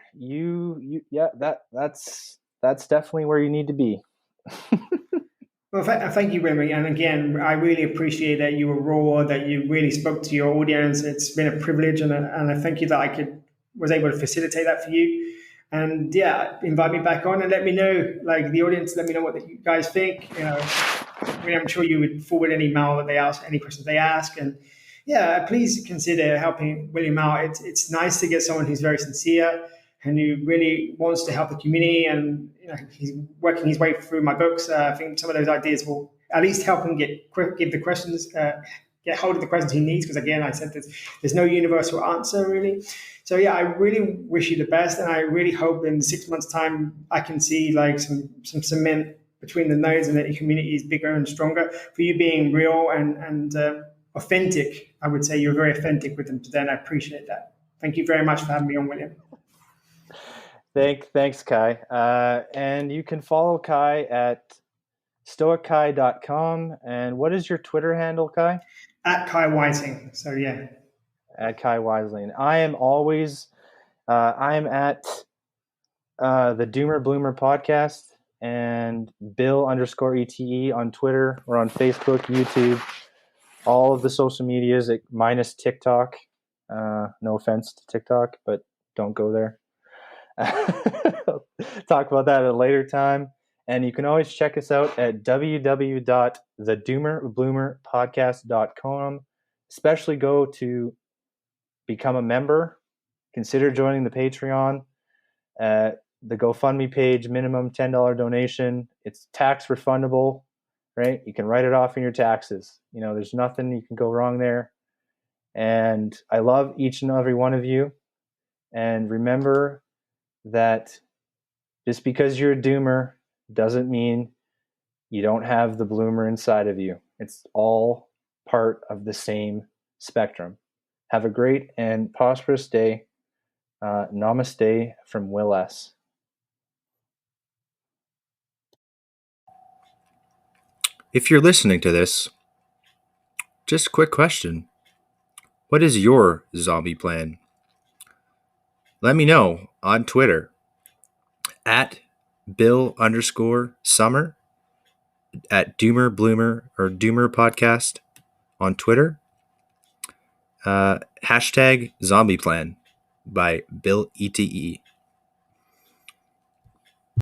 that's definitely where you need to be. Well, thank you, Remy. And again, I really appreciate that you were raw, that you really spoke to your audience. It's been a privilege, and I thank you that I was able to facilitate that for you. And yeah, invite me back on and let me know, like the audience, let me know what you guys think. I'm sure you would forward any mail that they ask, any questions they ask, and yeah, please consider helping William out. It's nice to get someone who's very sincere and who really wants to help the community. And he's working his way through my books. I think some of those ideas will at least help him give the questions, get hold of the questions he needs. Because again, I said there's no universal answer really. So yeah, I really wish you the best, and I really hope in 6 months' time I can see like some cement between the nodes and that your community is bigger and stronger. For you being real and authentic, I would say you're very authentic with them today, and I appreciate that. Thank you very much for having me on, William. Thanks, Kai. And you can follow Kai at stoickai.com. And what is your Twitter handle, Kai? At Kai Whiting. So yeah. At Kai Wisely. And I am always, I am at the Doomer Bloomer podcast and Bill_ETE on Twitter or on Facebook, YouTube, all of the social medias minus TikTok. No offense to TikTok, but don't go there. Talk about that at a later time. And you can always check us out at www.thedoomerbloomerpodcast.com. Especially go to become a member. Consider joining the Patreon. The GoFundMe page, minimum $10 donation. It's tax refundable, right? You can write it off in your taxes. There's nothing you can go wrong there. And I love each and every one of you. And remember that just because you're a doomer doesn't mean you don't have the bloomer inside of you. It's all part of the same spectrum. Have a great and prosperous day. Namaste from Will S. If you're listening to this, just a quick question. What is your zombie plan? Let me know on Twitter at Bill_Summer, at Doomer Bloomer or Doomer Podcast on Twitter. Hashtag Zombie Plan by Bill ETE.